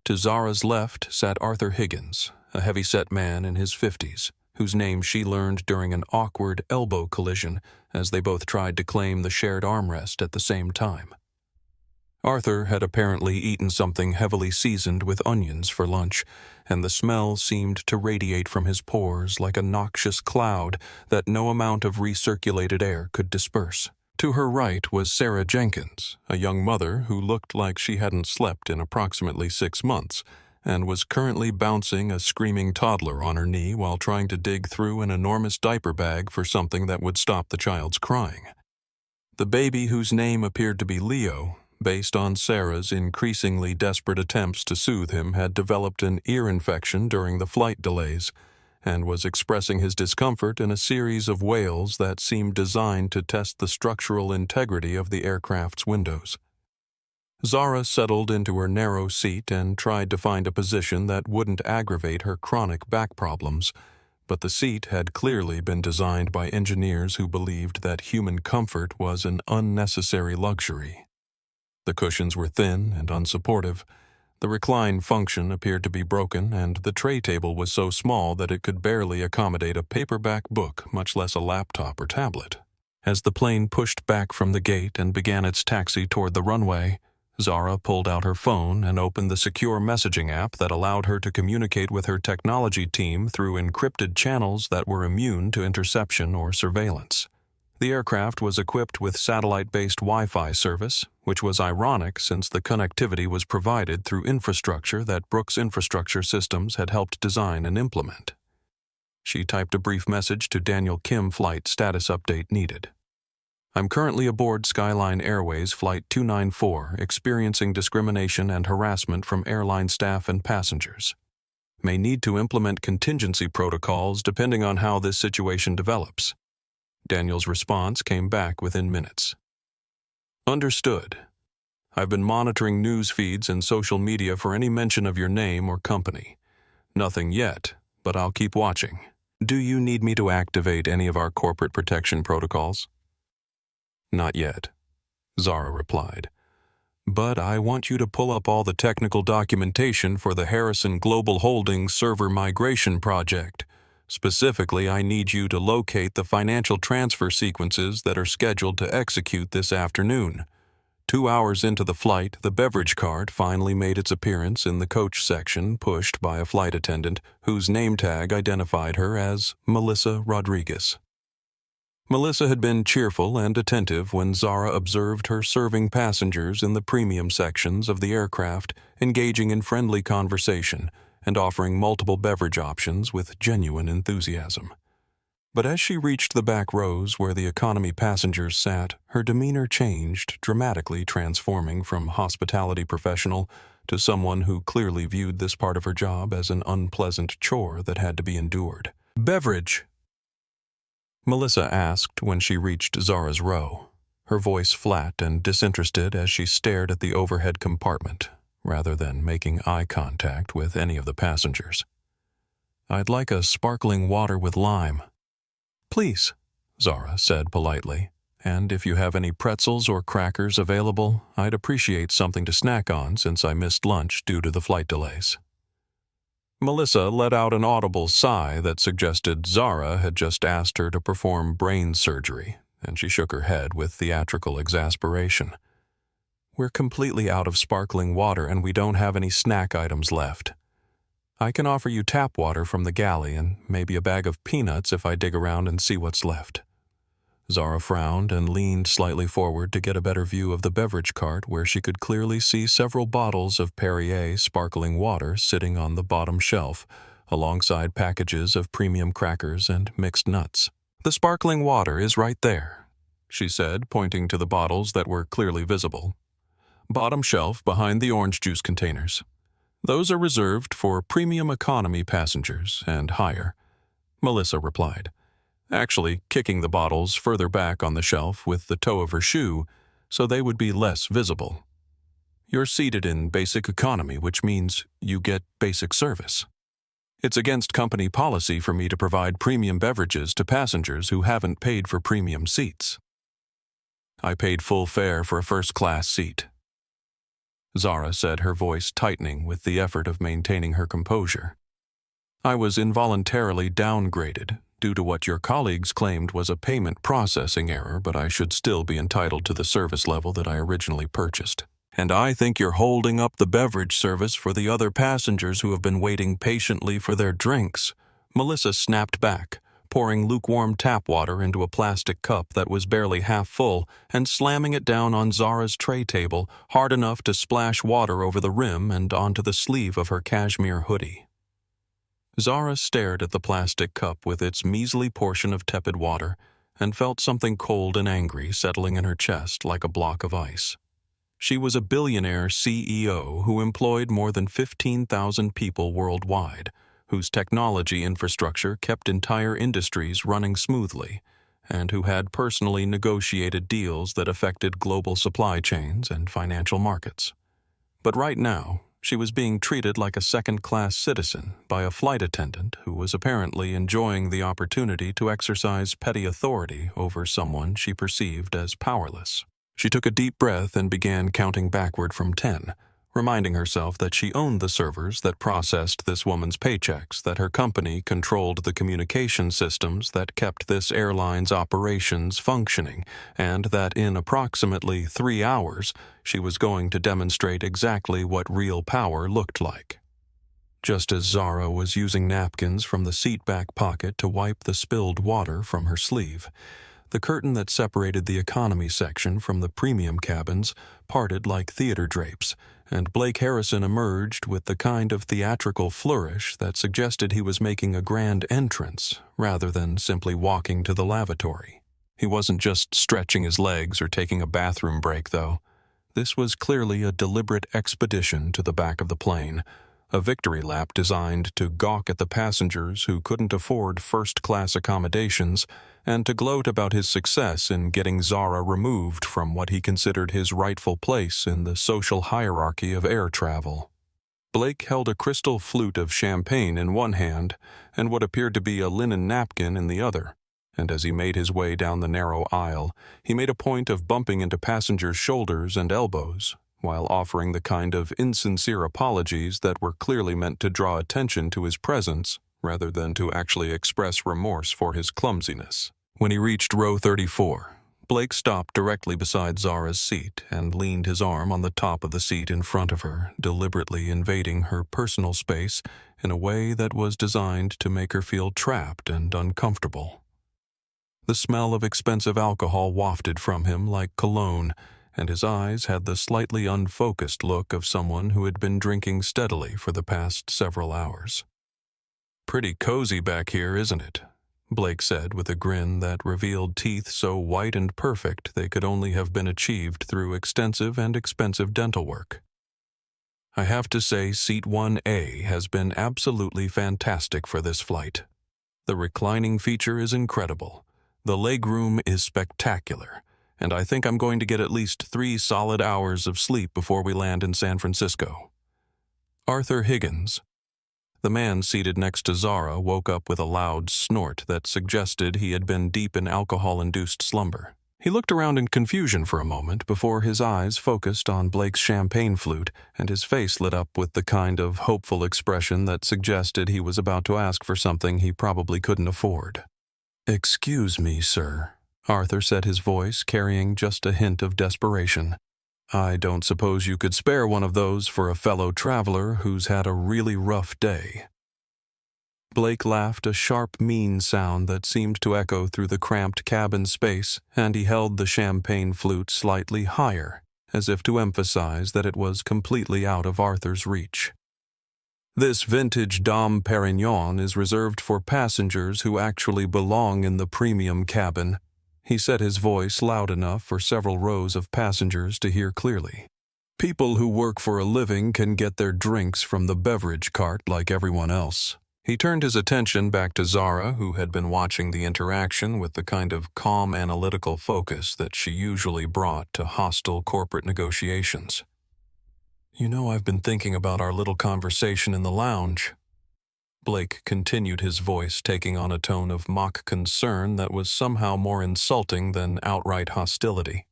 [SPEAKER 1] To Zara's left sat Arthur Higgins, a heavy-set man in his 50s, whose name she learned during an awkward elbow collision as they both tried to claim the shared armrest at the same time. Arthur had apparently eaten something heavily seasoned with onions for lunch, and the smell seemed to radiate from his pores like a noxious cloud that no amount of recirculated air could disperse. To her right was Sarah Jenkins, a young mother who looked like she hadn't slept in approximately 6 months, and was currently bouncing a screaming toddler on her knee while trying to dig through an enormous diaper bag for something that would stop the child's crying. The baby, whose name appeared to be Leo, based on Sarah's increasingly desperate attempts to soothe him, had developed an ear infection during the flight delays and was expressing his discomfort in a series of wails that seemed designed to test the structural integrity of the aircraft's windows. Zara settled into her narrow seat and tried to find a position that wouldn't aggravate her chronic back problems, but the seat had clearly been designed by engineers who believed that human comfort was an unnecessary luxury. The cushions were thin and unsupportive. The recline function appeared to be broken, and the tray table was so small that it could barely accommodate a paperback book, much less a laptop or tablet. As the plane pushed back from the gate and began its taxi toward the runway, Zara pulled out her phone and opened the secure messaging app that allowed her to communicate with her technology team through encrypted channels that were immune to interception or surveillance. The aircraft was equipped with satellite-based Wi-Fi service, which was ironic since the connectivity was provided through infrastructure that Brooks Infrastructure Systems had helped design and implement. She typed a brief message to Daniel Kim: flight status update needed. I'm currently aboard Skyline Airways Flight 294, experiencing discrimination and harassment from airline staff and passengers. May need to implement contingency protocols depending on how this situation develops. Daniel's response came back within minutes. Understood. I've been monitoring news feeds and social media for any mention of your name or company. Nothing yet, but I'll keep watching. Do you need me to activate any of our corporate protection protocols? Not yet, Zara replied. But I want you to pull up all the technical documentation for the Harrison Global Holdings server migration project. Specifically, I need you to locate the financial transfer sequences that are scheduled to execute this afternoon. 2 hours into the flight, the beverage cart finally made its appearance in the coach section, pushed by a flight attendant whose name tag identified her as Melissa Rodriguez. Melissa had been cheerful and attentive when Zara observed her serving passengers in the premium sections of the aircraft, engaging in friendly conversation and offering multiple beverage options with genuine enthusiasm. But as she reached the back rows where the economy passengers sat, her demeanor changed, dramatically transforming from hospitality professional to someone who clearly viewed this part of her job as an unpleasant chore that had to be endured. Beverage, Melissa asked when she reached Zara's row, her voice flat and disinterested as she stared at the overhead compartment, rather than making eye contact with any of the passengers. I'd like a sparkling water with lime. Please, Zara said politely, and if you have any pretzels or crackers available, I'd appreciate something to snack on since I missed lunch due to the flight delays. Melissa let out an audible sigh that suggested Zara had just asked her to perform brain surgery, and she shook her head with theatrical exasperation. We're completely out of sparkling water and we don't have any snack items left. I can offer you tap water from the galley and maybe a bag of peanuts if I dig around and see what's left. Zara frowned and leaned slightly forward to get a better view of the beverage cart where she could clearly see several bottles of Perrier sparkling water sitting on the bottom shelf, alongside packages of premium crackers and mixed nuts. The sparkling water is right there, she said, pointing to the bottles that were clearly visible. Bottom shelf behind the orange juice containers. Those are reserved for premium economy passengers and higher, Melissa replied, actually kicking the bottles further back on the shelf with the toe of her shoe so they would be less visible. You're seated in basic economy, which means you get basic service. It's against company policy for me to provide premium beverages to passengers who haven't paid for premium seats. I paid full fare for a first-class seat, Zara said, her voice tightening with the effort of maintaining her composure. I was involuntarily downgraded due to what your colleagues claimed was a payment processing error, but I should still be entitled to the service level that I originally purchased. And I think you're holding up the beverage service for the other passengers who have been waiting patiently for their drinks." Melissa snapped back, pouring lukewarm tap water into a plastic cup that was barely half full and slamming it down on Zara's tray table hard enough to splash water over the rim and onto the sleeve of her cashmere hoodie. Zara stared at the plastic cup with its measly portion of tepid water and felt something cold and angry settling in her chest like a block of ice. She was a billionaire CEO who employed more than 15,000 people worldwide, whose technology infrastructure kept entire industries running smoothly, and who had personally negotiated deals that affected global supply chains and financial markets. But right now, she was being treated like a second-class citizen by a flight attendant who was apparently enjoying the opportunity to exercise petty authority over someone she perceived as powerless. She took a deep breath and began counting backward from 10, reminding herself that she owned the servers that processed this woman's paychecks, that her company controlled the communication systems that kept this airline's operations functioning, and that in approximately 3 hours, she was going to demonstrate exactly what real power looked like. Just as Zara was using napkins from the seat back pocket to wipe the spilled water from her sleeve, the curtain that separated the economy section from the premium cabins parted like theater drapes, and Blake Harrison emerged with the kind of theatrical flourish that suggested he was making a grand entrance rather than simply walking to the lavatory. He wasn't just stretching his legs or taking a bathroom break, though. This was clearly a deliberate expedition to the back of the plane, a victory lap designed to gawk at the passengers who couldn't afford first-class accommodations and to gloat about his success in getting Zara removed from what he considered his rightful place in the social hierarchy of air travel. Blake held a crystal flute of champagne in one hand and what appeared to be a linen napkin in the other, and as he made his way down the narrow aisle, he made a point of bumping into passengers' shoulders and elbows, while offering the kind of insincere apologies that were clearly meant to draw attention to his presence rather than to actually express remorse for his clumsiness. When he reached row 34, Blake stopped directly beside Zara's seat and leaned his arm on the top of the seat in front of her, deliberately invading her personal space in a way that was designed to make her feel trapped and uncomfortable. The smell of expensive alcohol wafted from him like cologne, and his eyes had the slightly unfocused look of someone who had been drinking steadily for the past several hours. "Pretty cozy back here, isn't it?" Blake said with a grin that revealed teeth so white and perfect they could only have been achieved through extensive and expensive dental work. "I have to say Seat 1A has been absolutely fantastic for this flight. The reclining feature is incredible, the legroom is spectacular, and I think I'm going to get at least 3 solid hours of sleep before we land in San Francisco." Arthur Higgins, the man seated next to Zara, woke up with a loud snort that suggested he had been deep in alcohol-induced slumber. He looked around in confusion for a moment before his eyes focused on Blake's champagne flute, and his face lit up with the kind of hopeful expression that suggested he was about to ask for something he probably couldn't afford. "Excuse me, sir," Arthur said, his voice carrying just a hint of desperation. "I don't suppose you could spare one of those for a fellow traveler who's had a really rough day." Blake laughed a sharp, mean sound that seemed to echo through the cramped cabin space, and he held the champagne flute slightly higher, as if to emphasize that it was completely out of Arthur's reach. "This vintage Dom Perignon is reserved for passengers who actually belong in the premium cabin," he said, his voice loud enough for several rows of passengers to hear clearly. "People who work for a living can get their drinks from the beverage cart like everyone else." He turned his attention back to Zara, who had been watching the interaction with the kind of calm analytical focus that she usually brought to hostile corporate negotiations. "You know, I've been thinking about our little conversation in the lounge." Blake continued, his voice taking on a tone of mock concern that was somehow more insulting than outright hostility.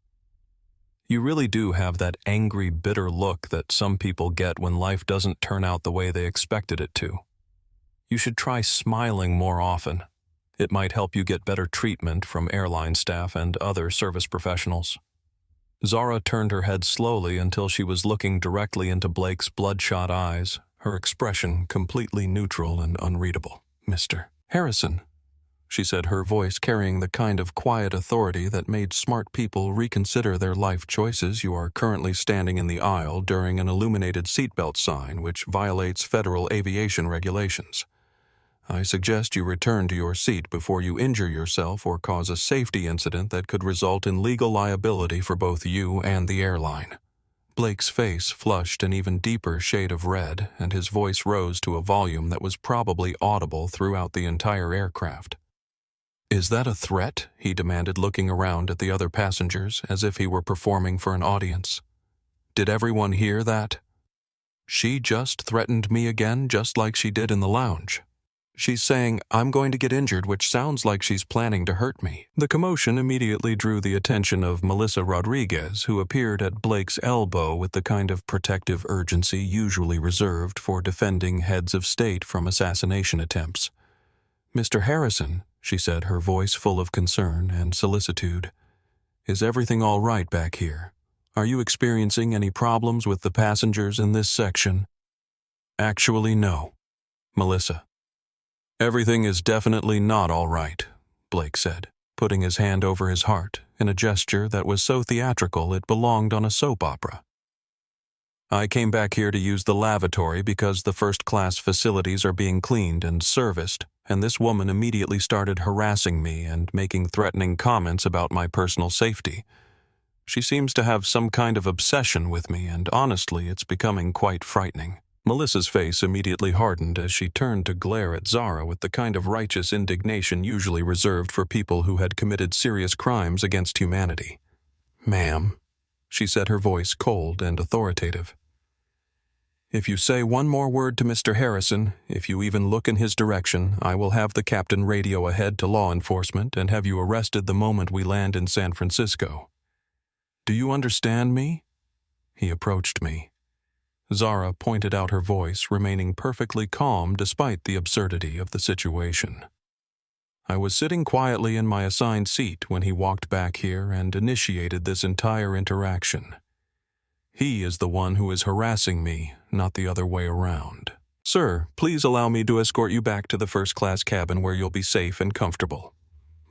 [SPEAKER 1] "You really do have that angry, bitter look that some people get when life doesn't turn out the way they expected it to. You should try smiling more often. It might help you get better treatment from airline staff and other service professionals." Zara turned her head slowly until she was looking directly into Blake's bloodshot eyes, her expression completely neutral and unreadable. "Mr. Harrison," she said, her voice carrying the kind of quiet authority that made smart people reconsider their life choices. "You are currently standing in the aisle during an illuminated seatbelt sign which violates federal aviation regulations. I suggest you return to your seat before you injure yourself or cause a safety incident that could result in legal liability for both you and the airline." Blake's face flushed an even deeper shade of red, and his voice rose to a volume that was probably audible throughout the entire aircraft. "Is that a threat?" he demanded, looking around at the other passengers as if he were performing for an audience. "Did everyone hear that? She just threatened me again, just like she did in the lounge. She's saying I'm going to get injured, which sounds like she's planning to hurt me." The commotion immediately drew the attention of Melissa Rodriguez, who appeared at Blake's elbow with the kind of protective urgency usually reserved for defending heads of state from assassination attempts. "Mr. Harrison," she said, her voice full of concern and solicitude, "is everything all right back here? Are you experiencing any problems with the passengers in this section?" "Actually, no, Melissa. Everything is definitely not all right," Blake said, putting his hand over his heart in a gesture that was so theatrical it belonged on a soap opera. "I came back here to use the lavatory because the first-class facilities are being cleaned and serviced, and this woman immediately started harassing me and making threatening comments about my personal safety. She seems to have some kind of obsession with me, and honestly, it's becoming quite frightening." Melissa's face immediately hardened as she turned to glare at Zara with the kind of righteous indignation usually reserved for people who had committed serious crimes against humanity. "Ma'am," she said, her voice cold and authoritative, "if you say one more word to Mr. Harrison, if you even look in his direction, I will have the captain radio ahead to law enforcement and have you arrested the moment we land in San Francisco. Do you understand me?" He approached me. Zara pointed out her voice, remaining perfectly calm despite the absurdity of the situation. "I was sitting quietly in my assigned seat when he walked back here and initiated this entire interaction. He is the one who is harassing me, not the other way around. Sir, please allow me to escort you back to the first-class cabin where you'll be safe and comfortable,"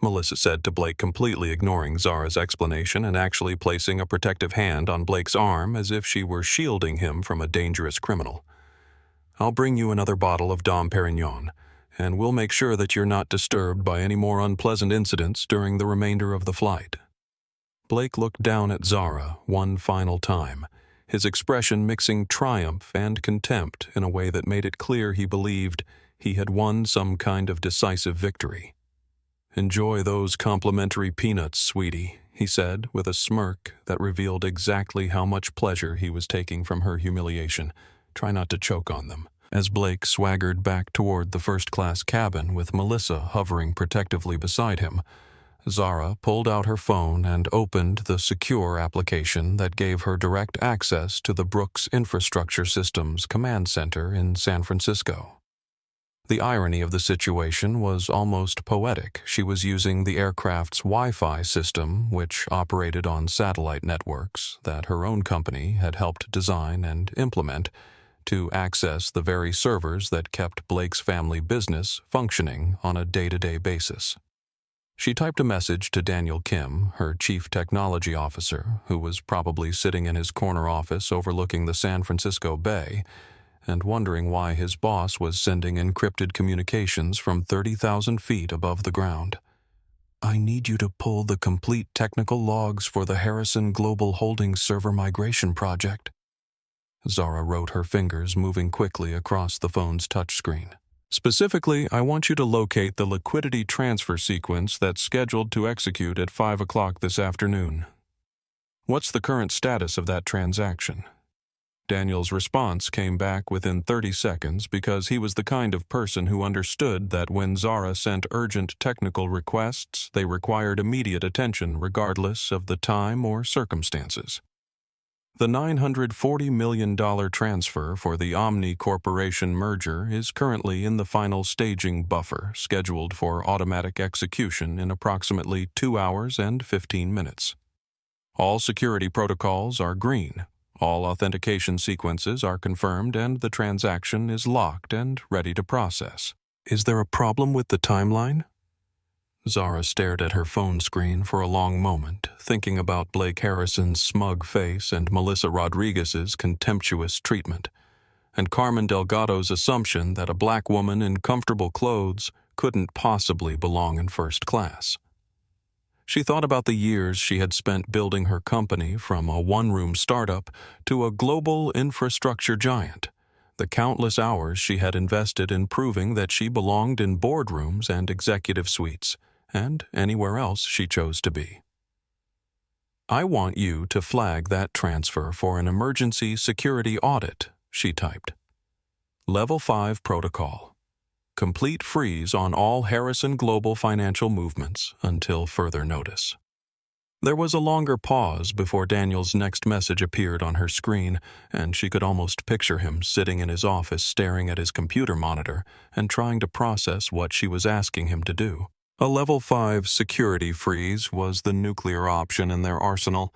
[SPEAKER 1] Melissa said to Blake, completely ignoring Zara's explanation and actually placing a protective hand on Blake's arm as if she were shielding him from a dangerous criminal. "I'll bring you another bottle of Dom Perignon, and we'll make sure that you're not disturbed by any more unpleasant incidents during the remainder of the flight." Blake looked down at Zara one final time, his expression mixing triumph and contempt in a way that made it clear he believed he had won some kind of decisive victory. "Enjoy those complimentary peanuts, sweetie," he said, with a smirk that revealed exactly how much pleasure he was taking from her humiliation. "Try not to choke on them." As Blake swaggered back toward the first-class cabin with Melissa hovering protectively beside him, Zara pulled out her phone and opened the secure application that gave her direct access to the Brooks Infrastructure Systems Command Center in San Francisco. The irony of the situation was almost poetic. She was using the aircraft's Wi-Fi system, which operated on satellite networks that her own company had helped design and implement, to access the very servers that kept Blake's family business functioning on a day-to-day basis. She typed a message to Daniel Kim, her chief technology officer, who was probably sitting in his corner office overlooking the San Francisco Bay, and wondering why his boss was sending encrypted communications from 30,000 feet above the ground. "I need you to pull the complete technical logs for the Harrison Global Holdings server migration project," Zara wrote, her fingers moving quickly across the phone's touchscreen. "Specifically, I want you to locate the liquidity transfer sequence that's scheduled to execute at 5 o'clock this afternoon. What's the current status of that transaction?" Daniel's response came back within 30 seconds because he was the kind of person who understood that when Zara sent urgent technical requests, they required immediate attention regardless of the time or circumstances. "The $940 million transfer for the Omni Corporation merger is currently in the final staging buffer, scheduled for automatic execution in approximately 2 hours and 15 minutes. All security protocols are green. All authentication sequences are confirmed and the transaction is locked and ready to process. Is there a problem with the timeline? Zara stared at her phone screen for a long moment, thinking about Blake Harrison's smug face and Melissa Rodriguez's contemptuous treatment, and Carmen Delgado's assumption that a black woman in comfortable clothes couldn't possibly belong in first class. She thought about the years she had spent building her company from a one-room startup to a global infrastructure giant, the countless hours she had invested in proving that she belonged in boardrooms and executive suites, and anywhere else she chose to be. "I want you to flag that transfer for an emergency security audit," she typed. Level 5 protocol. Complete freeze on all Harrison Global financial movements until further notice. There was a longer pause before Daniel's next message appeared on her screen, and she could almost picture him sitting in his office staring at his computer monitor and trying to process what she was asking him to do. A Level 5 security freeze was the nuclear option in their arsenal,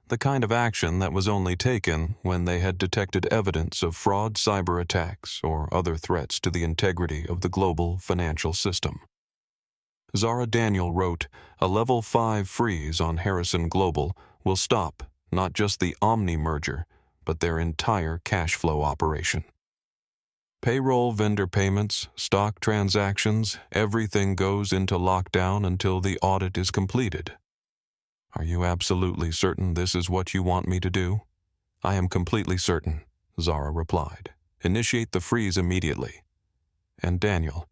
[SPEAKER 1] the kind of action that was only taken when they had detected evidence of fraud cyber attacks or other threats to the integrity of the global financial system. Zara Daniel wrote, "A Level 5 freeze on Harrison Global will stop not just the Omni merger, but their entire cash flow operation. Payroll, vendor payments, stock transactions, everything goes into lockdown until the audit is completed. Are you absolutely certain this is what you want me to do?" "I am completely certain," Zara replied. "Initiate the freeze immediately. And Daniel,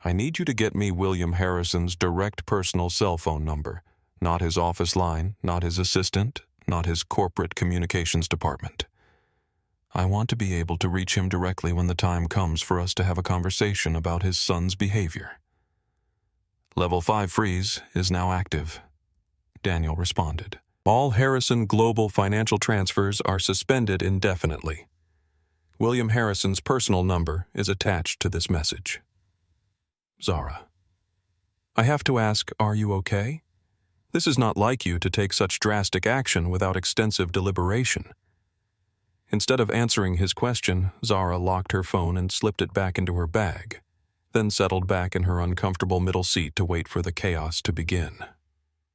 [SPEAKER 1] I need you to get me William Harrison's direct personal cell phone number, not his office line, not his assistant, not his corporate communications department. I want to be able to reach him directly when the time comes for us to have a conversation about his son's behavior." "Level 5 freeze is now active," Daniel responded. "All Harrison Global financial transfers are suspended indefinitely. William Harrison's personal number is attached to this message." Zara: "I have to ask, are you okay? This is not like you to take such drastic action without extensive deliberation." Instead of answering his question, Zara locked her phone and slipped it back into her bag, then settled back in her uncomfortable middle seat to wait for the chaos to begin.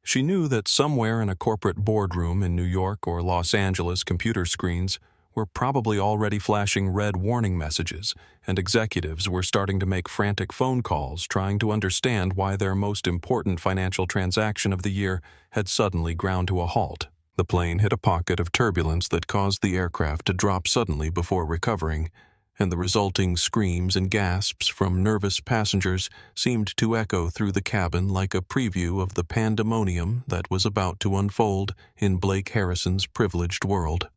[SPEAKER 1] She knew that somewhere in a corporate boardroom in New York or Los Angeles, computer screens were probably already flashing red warning messages, and executives were starting to make frantic phone calls trying to understand why their most important financial transaction of the year had suddenly ground to a halt. The plane hit a pocket of turbulence that caused the aircraft to drop suddenly before recovering, and the resulting screams and gasps from nervous passengers seemed to echo through the cabin like a preview of the pandemonium that was about to unfold in Blake Harrison's privileged world.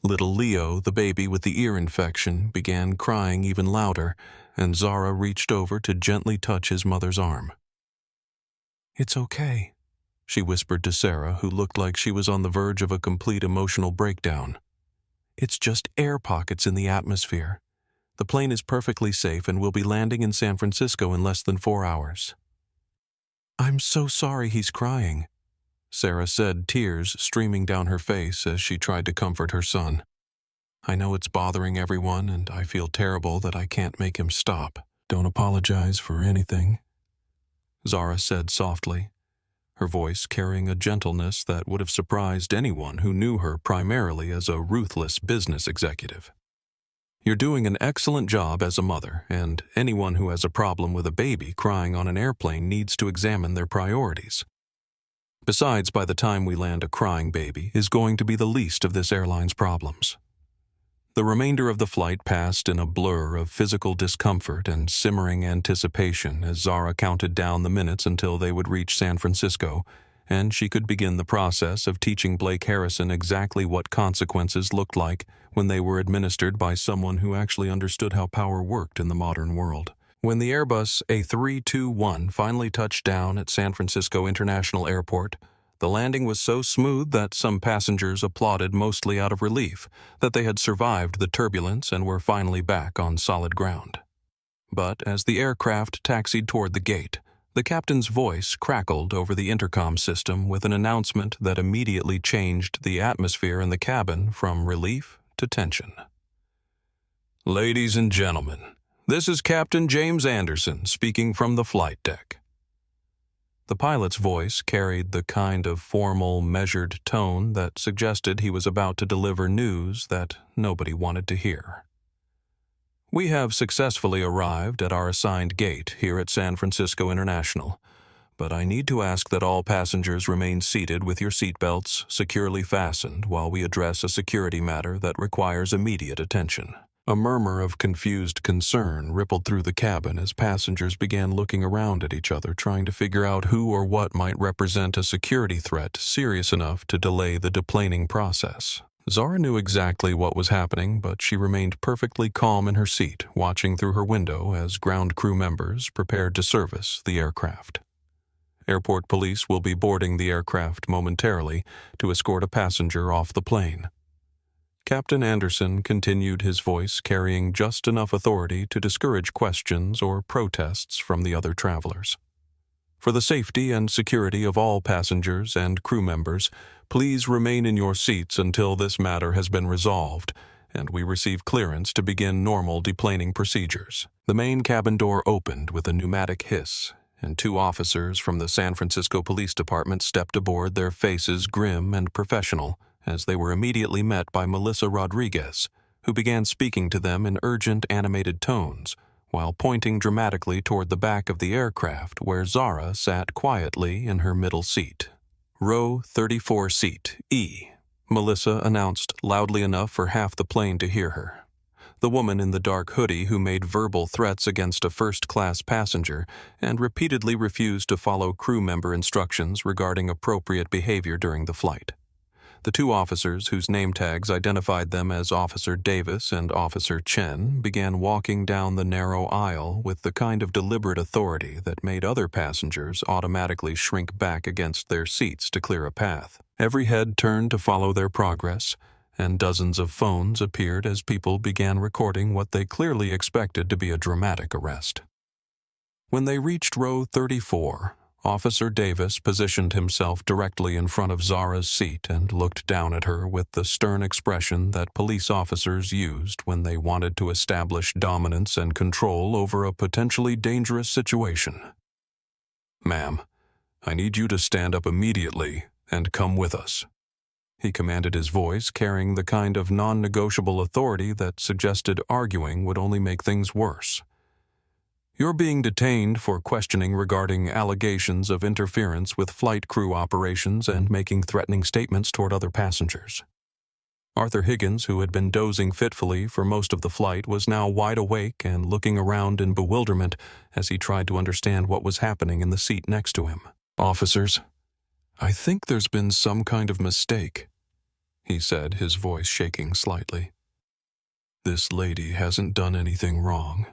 [SPEAKER 1] Little Leo, the baby with the ear infection, began crying even louder, and Zara reached over to gently touch his mother's arm. "It's okay," she whispered to Sarah, who looked like she was on the verge of a complete emotional breakdown. "It's just air pockets in the atmosphere. The plane is perfectly safe and will be landing in San Francisco in less than 4 hours." "I'm so sorry he's crying," Sarah said, tears streaming down her face as she tried to comfort her son. "I know it's bothering everyone, and I feel terrible that I can't make him stop." "Don't apologize for anything," Zara said softly, her voice carrying a gentleness that would have surprised anyone who knew her primarily as a ruthless business executive. "You're doing an excellent job as a mother, and anyone who has a problem with a baby crying on an airplane needs to examine their priorities. Besides, by the time we land, a crying baby is going to be the least of this airline's problems." The remainder of the flight passed in a blur of physical discomfort and simmering anticipation as Zara counted down the minutes until they would reach San Francisco, and she could begin the process of teaching Blake Harrison exactly what consequences looked like when they were administered by someone who actually understood how power worked in the modern world. When the Airbus A321 finally touched down at San Francisco International Airport, the landing was so smooth that some passengers applauded mostly out of relief that they had survived the turbulence and were finally back on solid ground. But as the aircraft taxied toward the gate, The captain's voice crackled over the intercom system with an announcement that immediately changed the atmosphere in the cabin from relief to tension. "Ladies and gentlemen, this is Captain James Anderson speaking from the flight deck." The pilot's voice carried the kind of formal, measured tone that suggested he was about to deliver news that nobody wanted to hear. "We have successfully arrived at our assigned gate here at San Francisco International, but I need to ask that all passengers remain seated with your seatbelts securely fastened while we address a security matter that requires immediate attention." A murmur of confused concern rippled through the cabin as passengers began looking around at each other, trying to figure out who or what might represent a security threat serious enough to delay the deplaning process. Zara knew exactly what was happening, but she remained perfectly calm in her seat, watching through her window as ground crew members prepared to service the aircraft. Airport police will be boarding the aircraft momentarily to escort a passenger off the plane. Captain Anderson continued, his voice carrying just enough authority to discourage questions or protests from the other travelers. "For the safety and security of all passengers and crew members, please remain in your seats until this matter has been resolved and we receive clearance to begin normal deplaning procedures." The main cabin door opened with a pneumatic hiss, and two officers from the San Francisco Police Department stepped aboard, their faces grim and professional, as they were immediately met by Melissa Rodriguez, who began speaking to them in urgent, animated tones, while pointing dramatically toward the back of the aircraft where Zara sat quietly in her middle seat. "Row 34 seat, E," Melissa announced loudly enough for half the plane to hear her. The woman in the dark hoodie who made verbal threats against a first-class passenger and repeatedly refused to follow crew member instructions regarding appropriate behavior during the flight. The two officers, whose name tags identified them as Officer Davis and Officer Chen, began walking down the narrow aisle with the kind of deliberate authority that made other passengers automatically shrink back against their seats to clear a path. Every head turned to follow their progress, and dozens of phones appeared as people began recording what they clearly expected to be a dramatic arrest. When they reached row 34, Officer Davis positioned himself directly in front of Zara's seat and looked down at her with the stern expression that police officers used when they wanted to establish dominance and control over a potentially dangerous situation. "Ma'am, I need you to stand up immediately and come with us," he commanded, his voice carrying the kind of non-negotiable authority that suggested arguing would only make things worse. "You're being detained for questioning regarding allegations of interference with flight crew operations and making threatening statements toward other passengers." Arthur Higgins, who had been dozing fitfully for most of the flight, was now wide awake and looking around in bewilderment as he tried to understand what was happening in the seat next to him. "Officers, I think there's been some kind of mistake," he said, his voice shaking slightly. "This lady hasn't done anything wrong.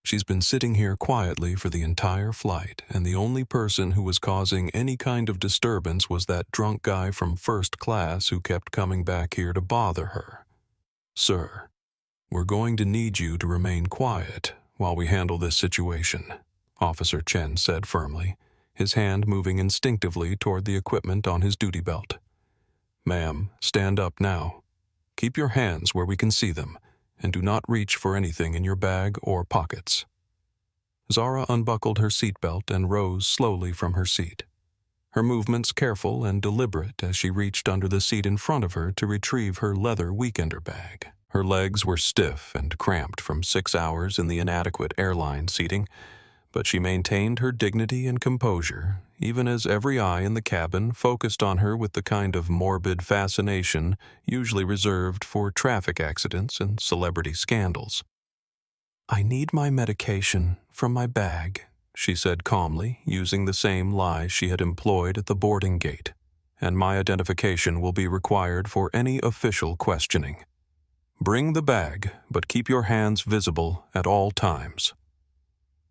[SPEAKER 1] She's been sitting here quietly for the entire flight, and the only person who was causing any kind of disturbance was that drunk guy from first class who kept coming back here to bother her. Sir, we're going to need you to remain quiet while we handle this situation," Officer Chen said firmly, his hand moving instinctively toward the equipment on his duty belt. "Ma'am, stand up now. Keep your hands where we can see them, and do not reach for anything in your bag or pockets." Zara unbuckled her seatbelt and rose slowly from her seat, her movements careful and deliberate as she reached under the seat in front of her to retrieve her leather weekender bag. Her legs were stiff and cramped from 6 hours in the inadequate airline seating, but she maintained her dignity and composure, even as every eye in the cabin focused on her with the kind of morbid fascination usually reserved for traffic accidents and celebrity scandals. "I need my medication from my bag," she said calmly, using the same lie she had employed at the boarding gate, "and my identification will be required for any official questioning. Bring the bag, but keep your hands visible at all times."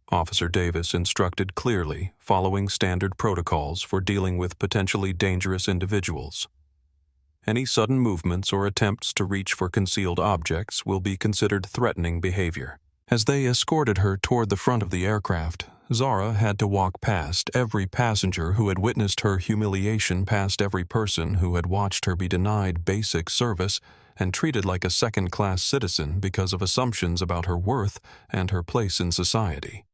[SPEAKER 1] Officer Davis instructed clearly, following standard protocols for dealing with potentially dangerous individuals. Any sudden movements or attempts to reach for concealed objects will be considered threatening behavior. As they escorted her toward the front of the aircraft, Zara had to walk past every passenger who had witnessed her humiliation, past every person who had watched her be denied basic service and treated like a second-class citizen because of assumptions about her worth and her place in society.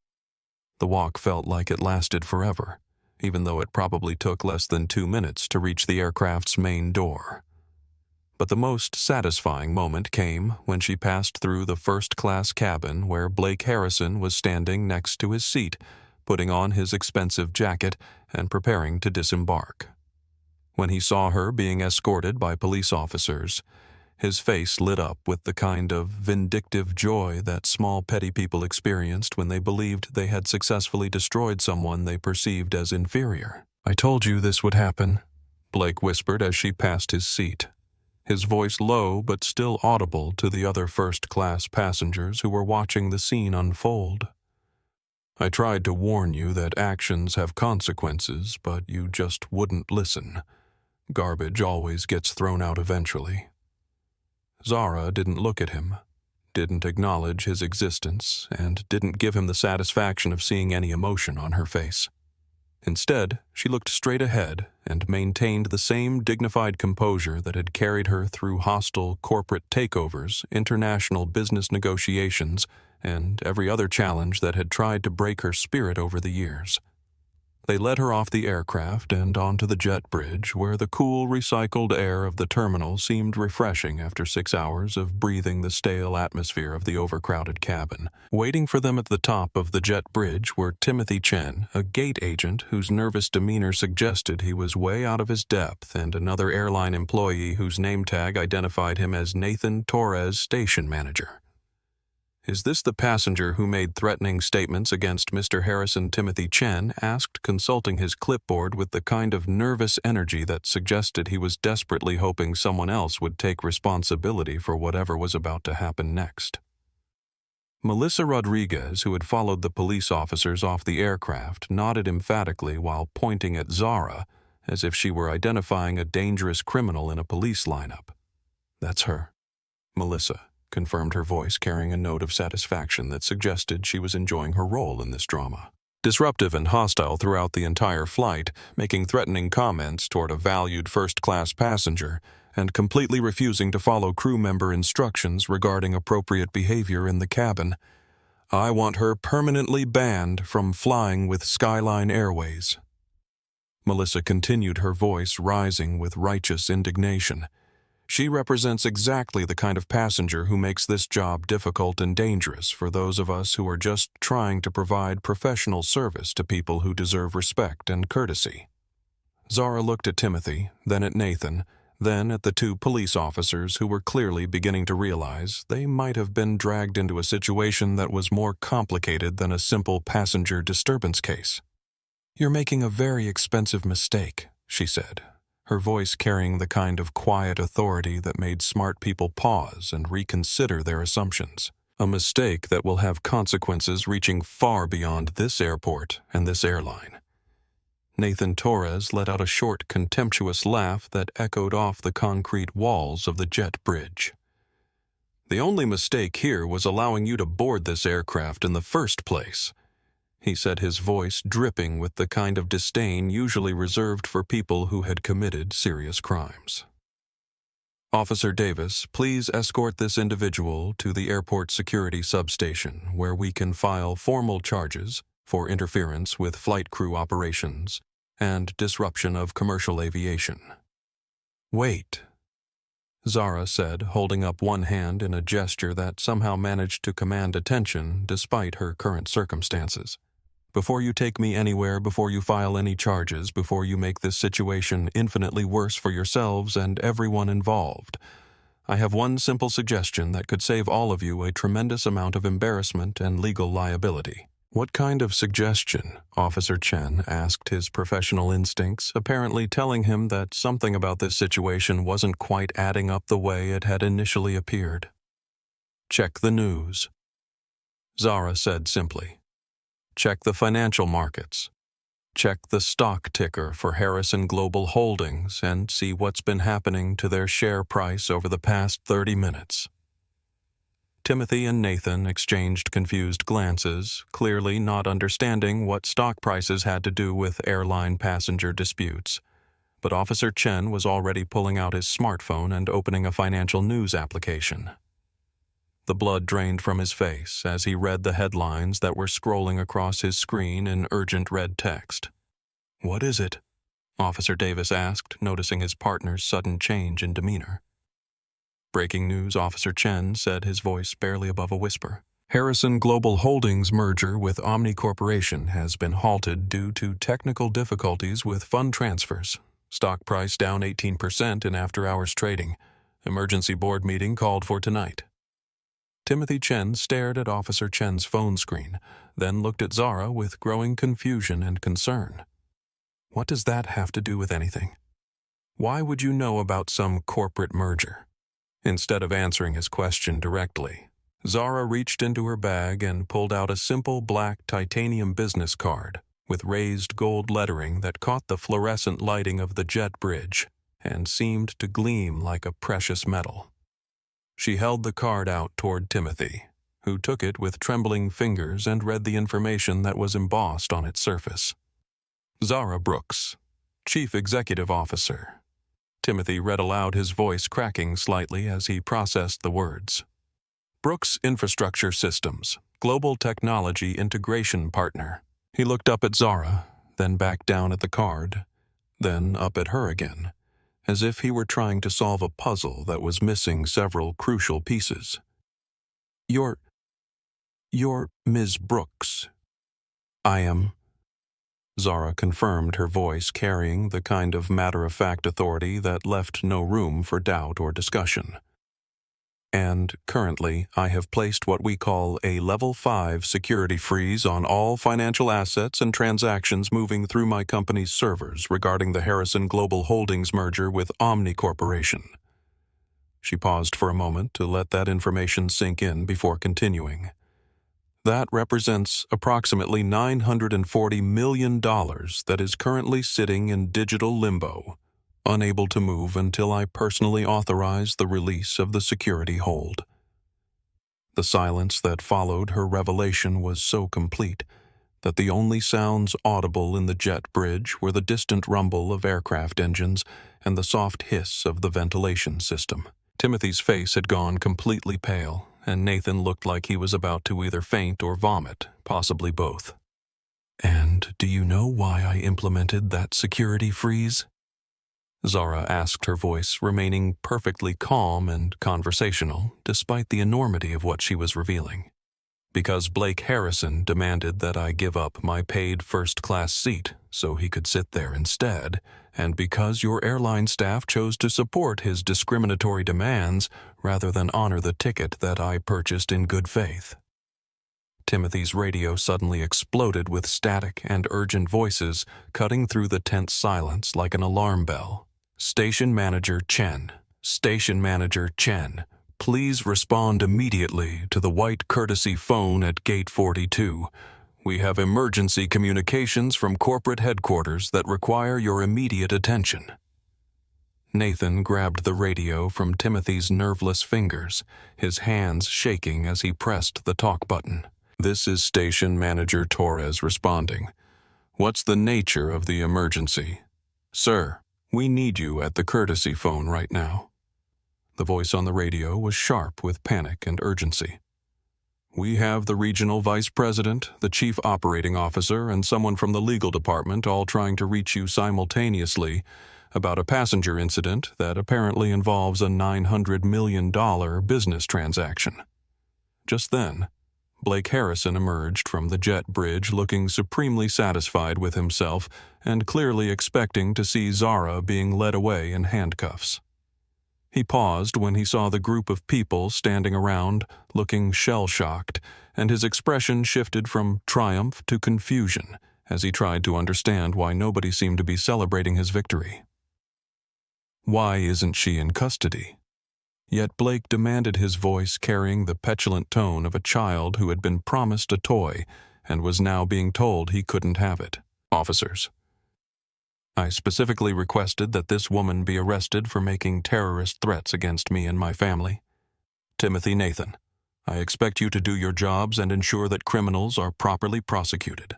[SPEAKER 1] The walk felt like it lasted forever, even though it probably took less than 2 minutes to reach the aircraft's main door. But the most satisfying moment came when she passed through the first-class cabin where Blake Harrison was standing next to his seat, putting on his expensive jacket and preparing to disembark. When he saw her being escorted by police officers, his face lit up with the kind of vindictive joy that small petty people experienced when they believed they had successfully destroyed someone they perceived as inferior. "I told you this would happen," Blake whispered as she passed his seat, his voice low but still audible to the other first-class passengers who were watching the scene unfold. "I tried to warn you that actions have consequences, but you just wouldn't listen. Garbage always gets thrown out eventually." Zara didn't look at him, didn't acknowledge his existence, and didn't give him the satisfaction of seeing any emotion on her face. Instead, she looked straight ahead and maintained the same dignified composure that had carried her through hostile corporate takeovers, international business negotiations, and every other challenge that had tried to break her spirit over the years. They led her off the aircraft and onto the jet bridge, where the cool, recycled air of the terminal seemed refreshing after 6 hours of breathing the stale atmosphere of the overcrowded cabin. Waiting for them at the top of the jet bridge were Timothy Chen, a gate agent whose nervous demeanor suggested he was way out of his depth, and another airline employee whose name tag identified him as Nathan Torres, station manager. "Is this the passenger who made threatening statements against Mr. Harrison?" Timothy Chen asked, consulting his clipboard with the kind of nervous energy that suggested he was desperately hoping someone else would take responsibility for whatever was about to happen next. Melissa Rodriguez, who had followed the police officers off the aircraft, nodded emphatically while pointing at Zara, as if she were identifying a dangerous criminal in a police lineup. "That's her, Melissa," confirmed her voice, carrying a note of satisfaction that suggested she was enjoying her role in this drama. Disruptive and hostile throughout the entire flight, making threatening comments toward a valued first-class passenger, and completely refusing to follow crew member instructions regarding appropriate behavior in the cabin. "I want her permanently banned from flying with Skyline Airways." Melissa continued, her voice rising with righteous indignation. "She represents exactly the kind of passenger who makes this job difficult and dangerous for those of us who are just trying to provide professional service to people who deserve respect and courtesy." Zara looked at Timothy, then at Nathan, then at the 2 police officers who were clearly beginning to realize they might have been dragged into a situation that was more complicated than a simple passenger disturbance case. "You're making a very expensive mistake," she said, her voice carrying the kind of quiet authority that made smart people pause and reconsider their assumptions. "A mistake that will have consequences reaching far beyond this airport and this airline." Nathan Torres let out a short, contemptuous laugh that echoed off the concrete walls of the jet bridge. "The only mistake here was allowing you to board this aircraft in the first place," he said, his voice dripping with the kind of disdain usually reserved for people who had committed serious crimes. "Officer Davis, please escort this individual to the airport security substation, where we can file formal charges for interference with flight crew operations and disruption of commercial aviation." "Wait," Zara said, holding up one hand in a gesture that somehow managed to command attention despite her current circumstances. "Before you take me anywhere, before you file any charges, before you make this situation infinitely worse for yourselves and everyone involved, I have one simple suggestion that could save all of you a tremendous amount of embarrassment and legal liability." "What kind of suggestion?" Officer Chen asked, his professional instincts apparently telling him that something about this situation wasn't quite adding up the way it had initially appeared. "Check the news," Zara said simply. "Check the financial markets. Check the stock ticker for Harrison Global Holdings and see what's been happening to their share price over the past 30 minutes. Timothy and Nathan exchanged confused glances, clearly not understanding what stock prices had to do with airline passenger disputes. But Officer Chen was already pulling out his smartphone and opening a financial news application. The blood drained from his face as he read the headlines that were scrolling across his screen in urgent red text. "What is it?" Officer Davis asked, noticing his partner's sudden change in demeanor. "Breaking news," Officer Chen said, his voice barely above a whisper. "Harrison Global Holdings' merger with Omni Corporation has been halted due to technical difficulties with fund transfers. Stock price down 18% in after-hours trading. Emergency board meeting called for tonight." Timothy Chen stared at Officer Chen's phone screen, then looked at Zara with growing confusion and concern. "What does that have to do with anything? Why would you know about some corporate merger?" Instead of answering his question directly, Zara reached into her bag and pulled out a simple black titanium business card with raised gold lettering that caught the fluorescent lighting of the jet bridge and seemed to gleam like a precious metal. She held the card out toward Timothy, who took it with trembling fingers and read the information that was embossed on its surface. "Zara Brooks, Chief Executive Officer." Timothy read aloud, his voice cracking slightly as he processed the words. "Brooks Infrastructure Systems, Global Technology Integration Partner." He looked up at Zara, then back down at the card, then up at her again, as if he were trying to solve a puzzle that was missing several crucial pieces. You're Ms. Brooks." "I am." Zara confirmed, her voice carrying the kind of matter-of-fact authority that left no room for doubt or discussion. "And currently, I have placed what we call a Level 5 security freeze on all financial assets and transactions moving through my company's servers regarding the Harrison Global Holdings merger with Omni Corporation." She paused for a moment to let that information sink in before continuing. "That represents approximately $940 million that is currently sitting in digital limbo, unable to move until I personally authorize the release of the security hold." The silence that followed her revelation was so complete that the only sounds audible in the jet bridge were the distant rumble of aircraft engines and the soft hiss of the ventilation system. Timothy's face had gone completely pale, and Nathan looked like he was about to either faint or vomit, possibly both. "And do you know why I implemented that security freeze?" Zara asked, her voice remaining perfectly calm and conversational, despite the enormity of what she was revealing. "Because Blake Harrison demanded that I give up my paid first-class seat so he could sit there instead, and because your airline staff chose to support his discriminatory demands rather than honor the ticket that I purchased in good faith." Timothy's radio suddenly exploded with static and urgent voices cutting through the tense silence like an alarm bell. "Station Manager Chen. Station Manager Chen. Please respond immediately to the white courtesy phone at Gate 42. We have emergency communications from corporate headquarters that require your immediate attention." Nathan grabbed the radio from Timothy's nerveless fingers, his hands shaking as he pressed the talk button. "This is Station Manager Torres responding. What's the nature of the emergency? Sir, we need you at the courtesy phone right now." The voice on the radio was sharp with panic and urgency. "We have the regional vice president, the chief operating officer, and someone from the legal department all trying to reach you simultaneously about a passenger incident that apparently involves a $900 million business transaction." Just then, Blake Harrison emerged from the jet bridge looking supremely satisfied with himself and clearly expecting to see Zara being led away in handcuffs. He paused when he saw the group of people standing around, looking shell-shocked, and his expression shifted from triumph to confusion as he tried to understand why nobody seemed to be celebrating his victory. Why isn't she in custody? Yet Blake demanded, his voice carrying the petulant tone of a child who had been promised a toy and was now being told he couldn't have it. "Officers, I specifically requested that this woman be arrested for making terrorist threats against me and my family. Timothy Nathan, I expect you to do your jobs and ensure that criminals are properly prosecuted."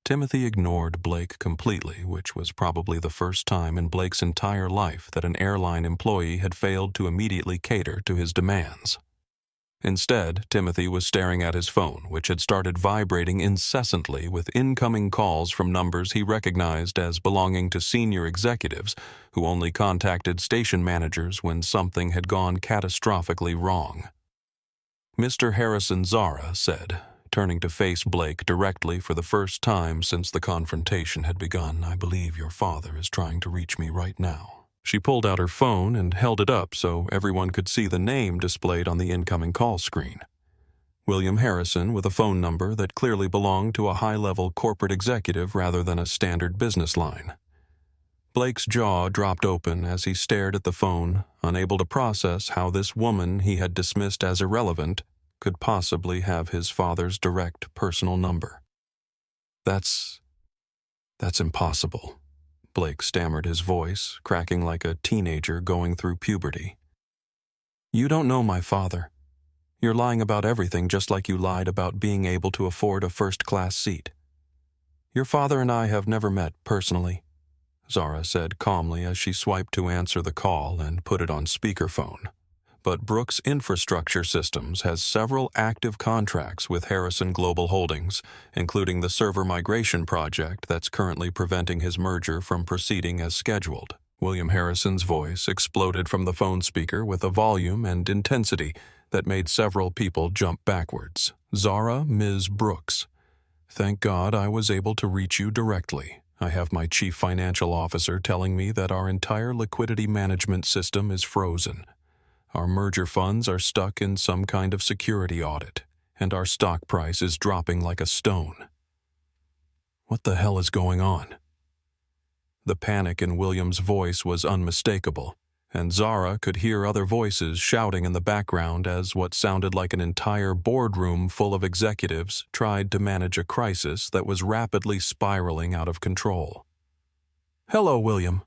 [SPEAKER 1] Timothy ignored Blake completely, which was probably the first time in Blake's entire life that an airline employee had failed to immediately cater to his demands. Instead, Timothy was staring at his phone, which had started vibrating incessantly with incoming calls from numbers he recognized as belonging to senior executives who only contacted station managers when something had gone catastrophically wrong. "Mr. Harrison," Zara said, turning to face Blake directly for the first time since the confrontation had begun, "I believe your father is trying to reach me right now." She pulled out her phone and held it up so everyone could see the name displayed on the incoming call screen. William Harrison, with a phone number that clearly belonged to a high-level corporate executive rather than a standard business line. Blake's jaw dropped open as he stared at the phone, unable to process how this woman he had dismissed as irrelevant could possibly have his father's direct personal number. That's impossible," Blake stammered, his voice cracking like a teenager going through puberty. "You don't know my father. You're lying about everything just like you lied about being able to afford a first-class seat. Your father and I have never met personally," Zara said calmly as she swiped to answer the call and put it on speakerphone. "But Brooks Infrastructure Systems has several active contracts with Harrison Global Holdings, including the server migration project that's currently preventing his merger from proceeding as scheduled." William Harrison's voice exploded from the phone speaker with a volume and intensity that made several people jump backwards. "Zara, Ms. Brooks, thank God I was able to reach you directly. I have my chief financial officer telling me that our entire liquidity management system is frozen. Our merger funds are stuck in some kind of security audit, and our stock price is dropping like a stone." What the hell is going on? The panic in William's voice was unmistakable, and Zara could hear other voices shouting in the background as what sounded like an entire boardroom full of executives tried to manage a crisis that was rapidly spiraling out of control. "Hello, William,"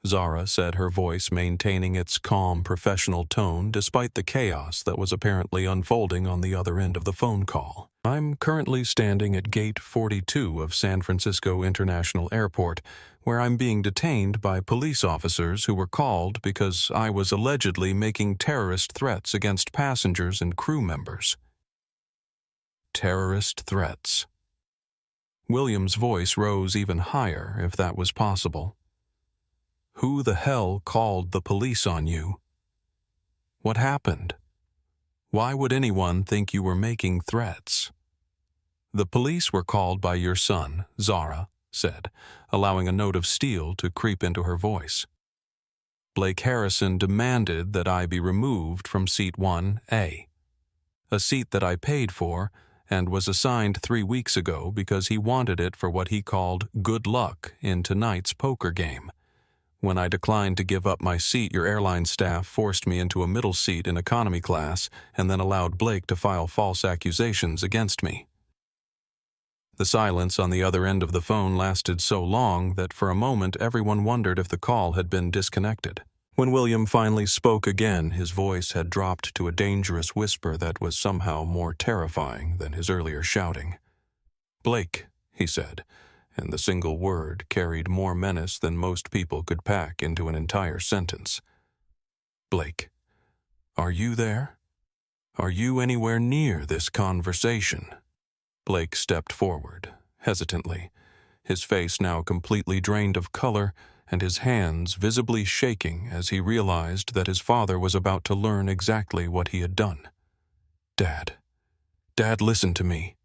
[SPEAKER 1] Zara said, her voice maintaining its calm, professional tone despite the chaos that was apparently unfolding on the other end of the phone call. "I'm currently standing at Gate 42 of San Francisco International Airport, where I'm being detained by police officers who were called because I was allegedly making terrorist threats against passengers and crew members." Terrorist threats. William's voice rose even higher, if that was possible. "Who the hell called the police on you? What happened? Why would anyone think you were making threats?" "The police were called by your son," Zara said, allowing a note of steel to creep into her voice. "Blake Harrison demanded that I be removed from seat 1A, a seat that I paid for and was assigned 3 weeks ago because he wanted it for what he called good luck in tonight's poker game. When I declined to give up my seat, your airline staff forced me into a middle seat in economy class and then allowed Blake to file false accusations against me." The silence on the other end of the phone lasted so long that for a moment everyone wondered if the call had been disconnected. When William finally spoke again, his voice had dropped to a dangerous whisper that was somehow more terrifying than his earlier shouting. "Blake," he said, and the single word carried more menace than most people could pack into an entire sentence. "Blake, are you there? Are you anywhere near this conversation?" Blake stepped forward, hesitantly, his face now completely drained of color and his hands visibly shaking as he realized that his father was about to learn exactly what he had done. Dad, listen to me.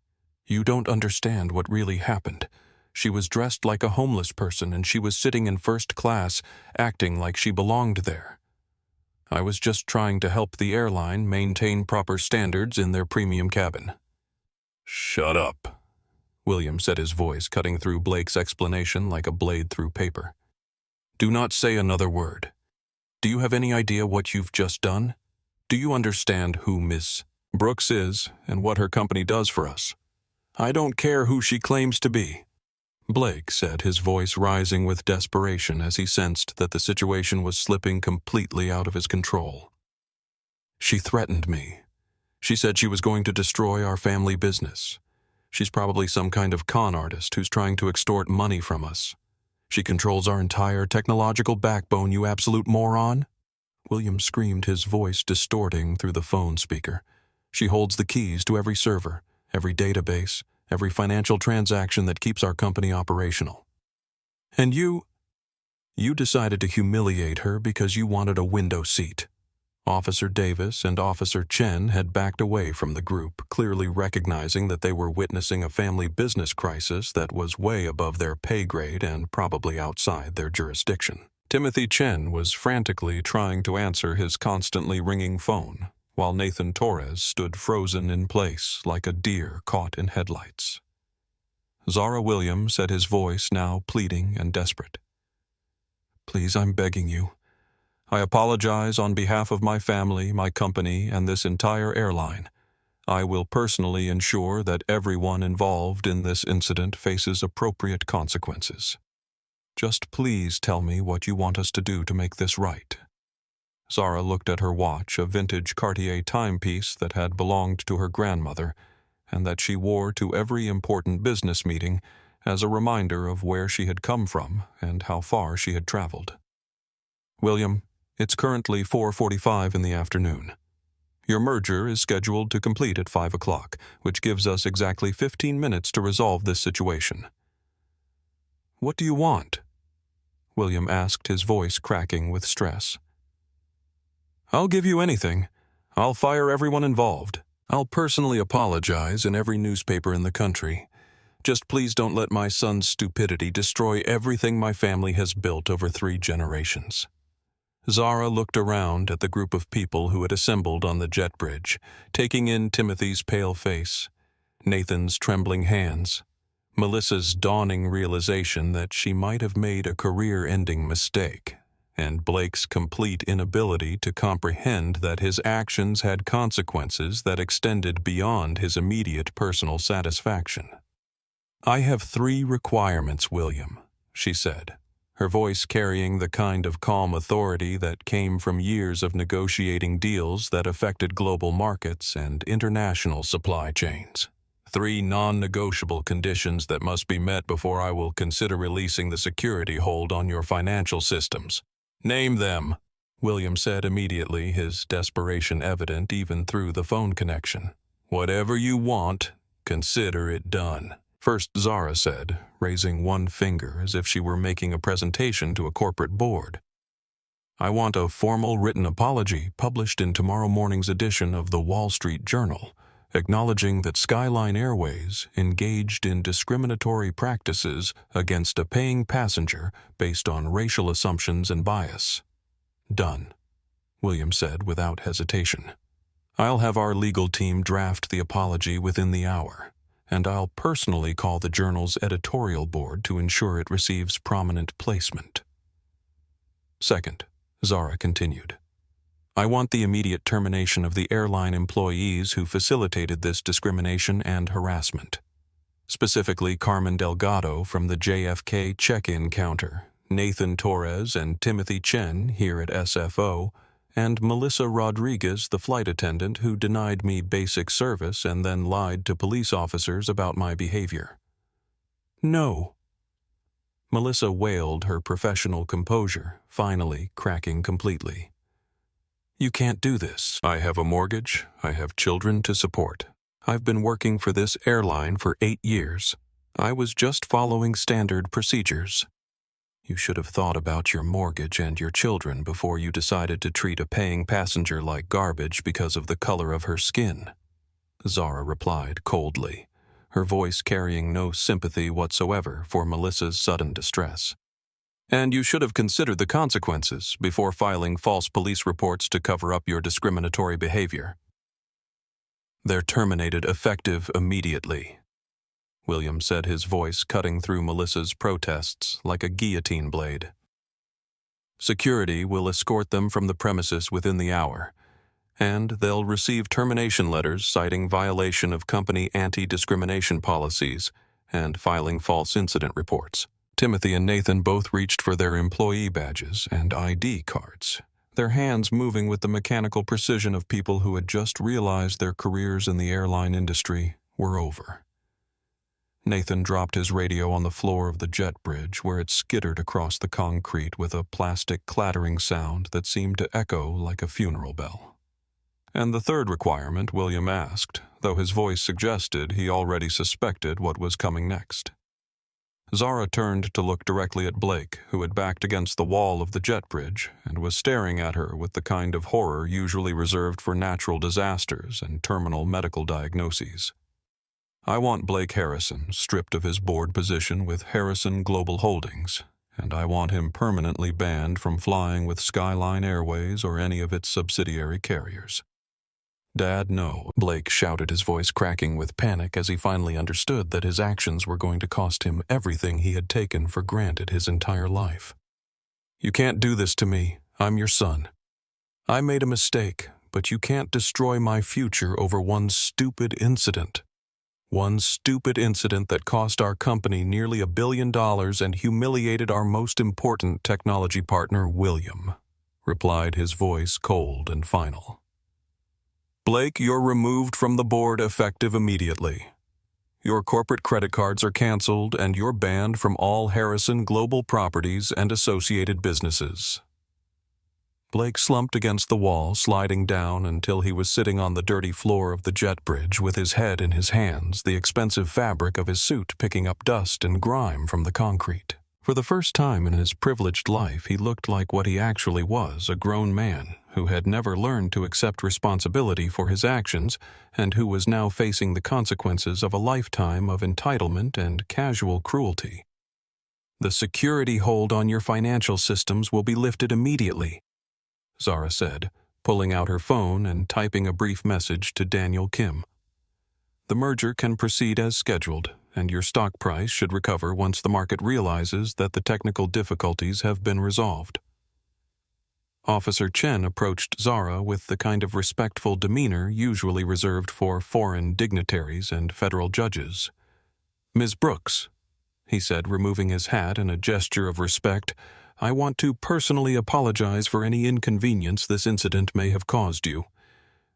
[SPEAKER 1] You don't understand what really happened. She was dressed like a homeless person and she was sitting in first class, acting like she belonged there. I was just trying to help the airline maintain proper standards in their premium cabin." "Shut up," William said, his voice cutting through Blake's explanation like a blade through paper. "Do not say another word. Do you have any idea what you've just done? Do you understand who Miss Brooks is and what her company does for us? I don't care who she claims to be," Blake said, his voice rising with desperation as he sensed that the situation was slipping completely out of his control. "She threatened me. She said she was going to destroy our family business. She's probably some kind of con artist who's trying to extort money from us. She controls our entire technological backbone, you absolute moron." William screamed, his voice distorting through the phone speaker. "She holds the keys to every server, every database, every financial transaction that keeps our company operational. And you decided to humiliate her because you wanted a window seat." Officer Davis and Officer Chen had backed away from the group, clearly recognizing that they were witnessing a family business crisis that was way above their pay grade and probably outside their jurisdiction. Timothy Chen was frantically trying to answer his constantly ringing phone, while Nathan Torres stood frozen in place like a deer caught in headlights. Zara Williams said, his voice now pleading and desperate. "Please, I'm begging you. I apologize on behalf of my family, my company, and this entire airline. I will personally ensure that everyone involved in this incident faces appropriate consequences. Just please tell me what you want us to do to make this right." Zara looked at her watch, a vintage Cartier timepiece that had belonged to her grandmother and that she wore to every important business meeting as a reminder of where she had come from and how far she had traveled. "William, it's currently 4:45 in the afternoon. Your merger is scheduled to complete at 5 o'clock, which gives us exactly 15 minutes to resolve this situation." "What do you want?" William asked, his voice cracking with stress. "I'll give you anything. I'll fire everyone involved. I'll personally apologize in every newspaper in the country. Just please don't let my son's stupidity destroy everything my family has built over 3 generations." Zara looked around at the group of people who had assembled on the jet bridge, taking in Timothy's pale face, Nathan's trembling hands, Melissa's dawning realization that she might have made a career-ending mistake, and Blake's complete inability to comprehend that his actions had consequences that extended beyond his immediate personal satisfaction. "I have 3 requirements, William," she said, her voice carrying the kind of calm authority that came from years of negotiating deals that affected global markets and international supply chains. 3 non-negotiable conditions that must be met before I will consider releasing the security hold on your financial systems. "Name them," William said immediately, his desperation evident even through the phone connection. "Whatever you want, consider it done." First, Zara said, raising one finger as if she were making a presentation to a corporate board. "I want a formal written apology published in tomorrow morning's edition of the Wall Street Journal, acknowledging that Skyline Airways engaged in discriminatory practices against a paying passenger based on racial assumptions and bias." "Done," William said without hesitation. "I'll have our legal team draft the apology within the hour, and I'll personally call the Journal's editorial board to ensure it receives prominent placement." "Second," Zara continued, "I want the immediate termination of the airline employees who facilitated this discrimination and harassment. Specifically Carmen Delgado from the JFK check-in counter, Nathan Torres and Timothy Chen here at SFO, and Melissa Rodriguez, the flight attendant who denied me basic service and then lied to police officers about my behavior." "No." Melissa wailed, her professional composure finally cracking completely. "You can't do this. I have a mortgage. I have children to support. I've been working for this airline for 8 years. I was just following standard procedures. You should have thought about your mortgage and your children before you decided to treat a paying passenger like garbage because of the color of her skin," Zara replied coldly, her voice carrying no sympathy whatsoever for Melissa's sudden distress. "And you should have considered the consequences before filing false police reports to cover up your discriminatory behavior. They're terminated effective immediately," William said, his voice cutting through Melissa's protests like a guillotine blade. "Security will escort them from the premises within the hour, and they'll receive termination letters citing violation of company anti-discrimination policies and filing false incident reports." Timothy and Nathan both reached for their employee badges and ID cards. their hands moving with the mechanical precision of people who had just realized their careers in the airline industry were over. Nathan dropped his radio on the floor of the jet bridge, where it skittered across the concrete with a plastic clattering sound that seemed to echo like a funeral bell. And the third requirement William asked, though his voice suggested he already suspected what was coming next. Zara turned to look directly at Blake, who had backed against the wall of the jet bridge and was staring at her with the kind of horror usually reserved for natural disasters and terminal medical diagnoses. "I want Blake Harrison stripped of his board position with Harrison Global Holdings, and I want him permanently banned from flying with Skyline Airways or any of its subsidiary carriers." "Dad, no," Blake shouted, his voice cracking with panic as he finally understood that his actions were going to cost him everything he had taken for granted his entire life. "You can't do this to me. I'm your son. I made a mistake, but you can't destroy my future over one stupid incident. One stupid incident that cost our company nearly $1 billion and humiliated our most important technology partner, William," replied his voice cold and final. "Blake, you're removed from the board effective immediately. Your corporate credit cards are canceled and you're banned from all Harrison Global properties and associated businesses." Blake slumped against the wall, sliding down until he was sitting on the dirty floor of the jet bridge with his head in his hands, the expensive fabric of his suit picking up dust and grime from the concrete. For the first time in his privileged life, he looked like what he actually was, a grown man who had never learned to accept responsibility for his actions and who was now facing the consequences of a lifetime of entitlement and casual cruelty. "The security hold on your financial systems will be lifted immediately," Zara said, pulling out her phone and typing a brief message to Daniel Kim. "The merger can proceed as scheduled, and your stock price should recover once the market realizes that the technical difficulties have been resolved." Officer Chen approached Zara with the kind of respectful demeanor usually reserved for foreign dignitaries and federal judges. "Ms. Brooks," he said, removing his hat in a gesture of respect, "I want to personally apologize for any inconvenience this incident may have caused you.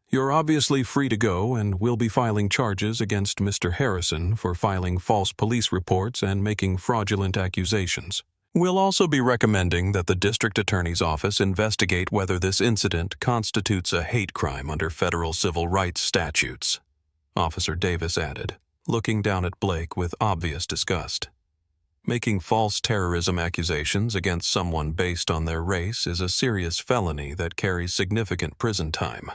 [SPEAKER 1] You're obviously free to go, and we'll be filing charges against Mr. Harrison for filing false police reports and making fraudulent accusations. We'll also be recommending that the district attorney's office investigate whether this incident constitutes a hate crime under federal civil rights statutes," Officer Davis added, looking down at Blake with obvious disgust. "Making false terrorism accusations against someone based on their race is a serious felony that carries significant prison time."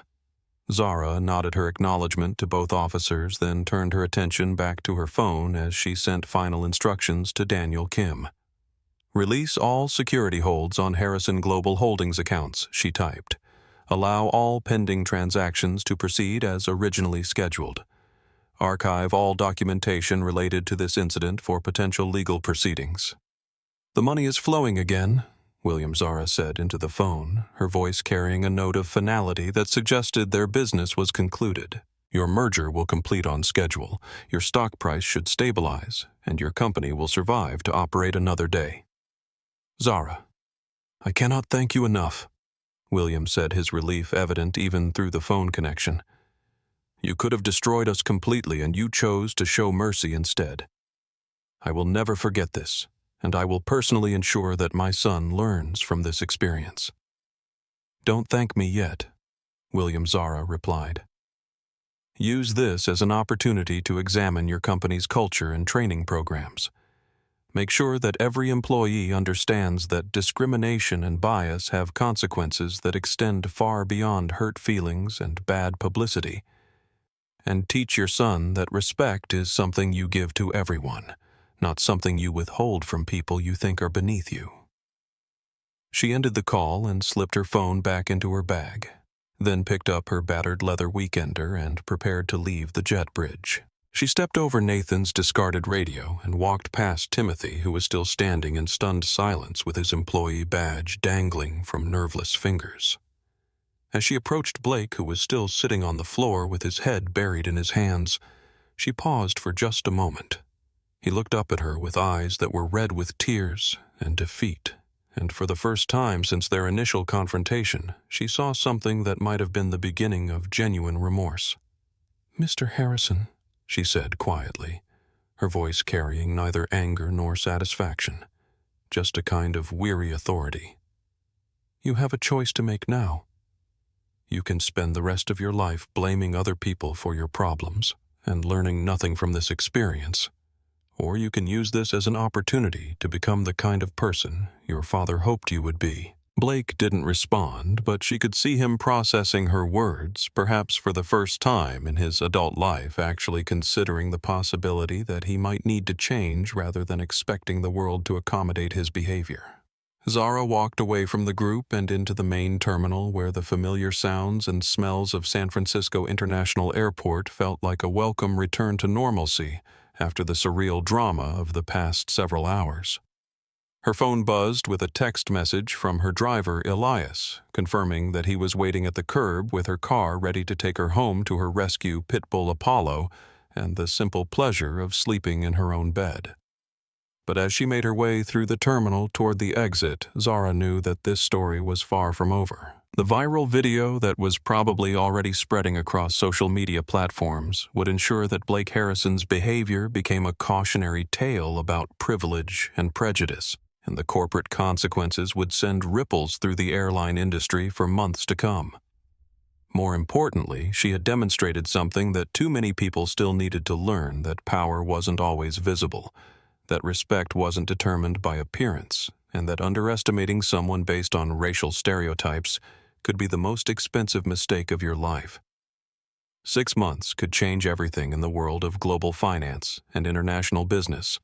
[SPEAKER 1] Zara nodded her acknowledgement to both officers, then turned her attention back to her phone as she sent final instructions to Daniel Kim. "Release all security holds on Harrison Global Holdings accounts," she typed. "Allow all pending transactions to proceed as originally scheduled. Archive all documentation related to this incident for potential legal proceedings." "The money is flowing again," William Zara said into the phone, her voice carrying a note of finality that suggested their business was concluded. "Your merger will complete on schedule, your stock price should stabilize, and your company will survive to operate another day." "Zara, I cannot thank you enough," William said, his relief evident even through the phone connection. "You could have destroyed us completely, and you chose to show mercy instead. I will never forget this, and I will personally ensure that my son learns from this experience." "Don't thank me yet," William Zara replied. "Use this as an opportunity to examine your company's culture and training programs. Make sure that every employee understands that discrimination and bias have consequences that extend far beyond hurt feelings and bad publicity. And teach your son that respect is something you give to everyone, not something you withhold from people you think are beneath you." She ended the call and slipped her phone back into her bag, then picked up her battered leather weekender and prepared to leave the jet bridge. She stepped over Nathan's discarded radio and walked past Timothy, who was still standing in stunned silence with his employee badge dangling from nerveless fingers. As she approached Blake, who was still sitting on the floor with his head buried in his hands, she paused for just a moment. He looked up at her with eyes that were red with tears and defeat, and for the first time since their initial confrontation, she saw something that might have been the beginning of genuine remorse. "Mr. Harrison," she said quietly, her voice carrying neither anger nor satisfaction, just a kind of weary authority. "You have a choice to make now. You can spend the rest of your life blaming other people for your problems and learning nothing from this experience, or you can use this as an opportunity to become the kind of person your father hoped you would be." Blake didn't respond, but she could see him processing her words, perhaps for the first time in his adult life, actually considering the possibility that he might need to change rather than expecting the world to accommodate his behavior. Zara walked away from the group and into the main terminal, where the familiar sounds and smells of San Francisco International Airport felt like a welcome return to normalcy after the surreal drama of the past several hours. Her phone buzzed with a text message from her driver, Elias, confirming that he was waiting at the curb with her car ready to take her home to her rescue pit bull Apollo and the simple pleasure of sleeping in her own bed. But as she made her way through the terminal toward the exit, Zara knew that this story was far from over. The viral video that was probably already spreading across social media platforms would ensure that Blake Harrison's behavior became a cautionary tale about privilege and prejudice, and the corporate consequences would send ripples through the airline industry for months to come. More importantly, she had demonstrated something that too many people still needed to learn: that power wasn't always visible, that respect wasn't determined by appearance, and that underestimating someone based on racial stereotypes could be the most expensive mistake of your life. 6 months could change everything in the world of global finance and international business,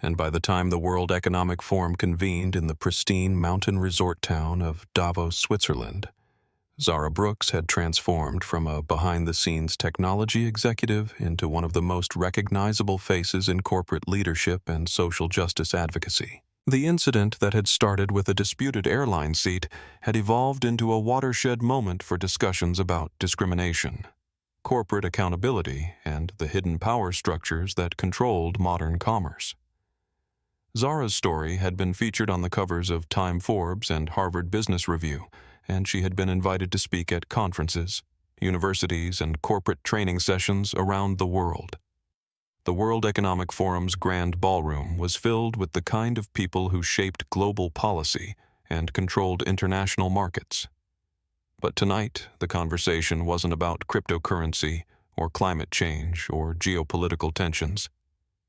[SPEAKER 1] and by the time the World Economic Forum convened in the pristine mountain resort town of Davos, Switzerland, Zara Brooks had transformed from a behind-the-scenes technology executive into one of the most recognizable faces in corporate leadership and social justice advocacy. The incident that had started with a disputed airline seat had evolved into a watershed moment for discussions about discrimination, corporate accountability, and the hidden power structures that controlled modern commerce. Zara's story had been featured on the covers of Time, Forbes, and Harvard Business Review, and she had been invited to speak at conferences, universities, and corporate training sessions around the world. The World Economic Forum's grand ballroom was filled with the kind of people who shaped global policy and controlled international markets. But tonight, the conversation wasn't about cryptocurrency or climate change or geopolitical tensions.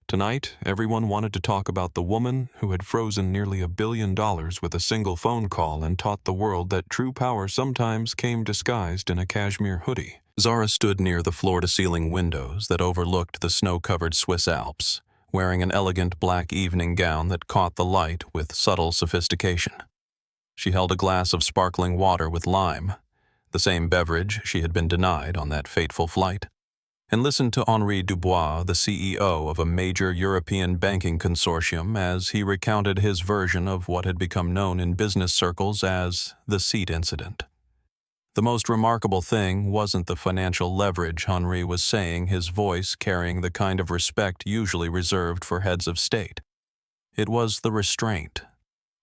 [SPEAKER 1] Tonight, everyone wanted to talk about the woman who had frozen nearly $1 billion with a single phone call and taught the world that true power sometimes came disguised in a cashmere hoodie. Zara stood near the floor-to-ceiling windows that overlooked the snow-covered Swiss Alps, wearing an elegant black evening gown that caught the light with subtle sophistication. She held a glass of sparkling water with lime, the same beverage she had been denied on that fateful flight, and listened to Henri Dubois, the CEO of a major European banking consortium, as he recounted his version of what had become known in business circles as the seat incident. The most remarkable thing wasn't the financial leverage Henri was saying, his voice carrying the kind of respect usually reserved for heads of state. It was the restraint.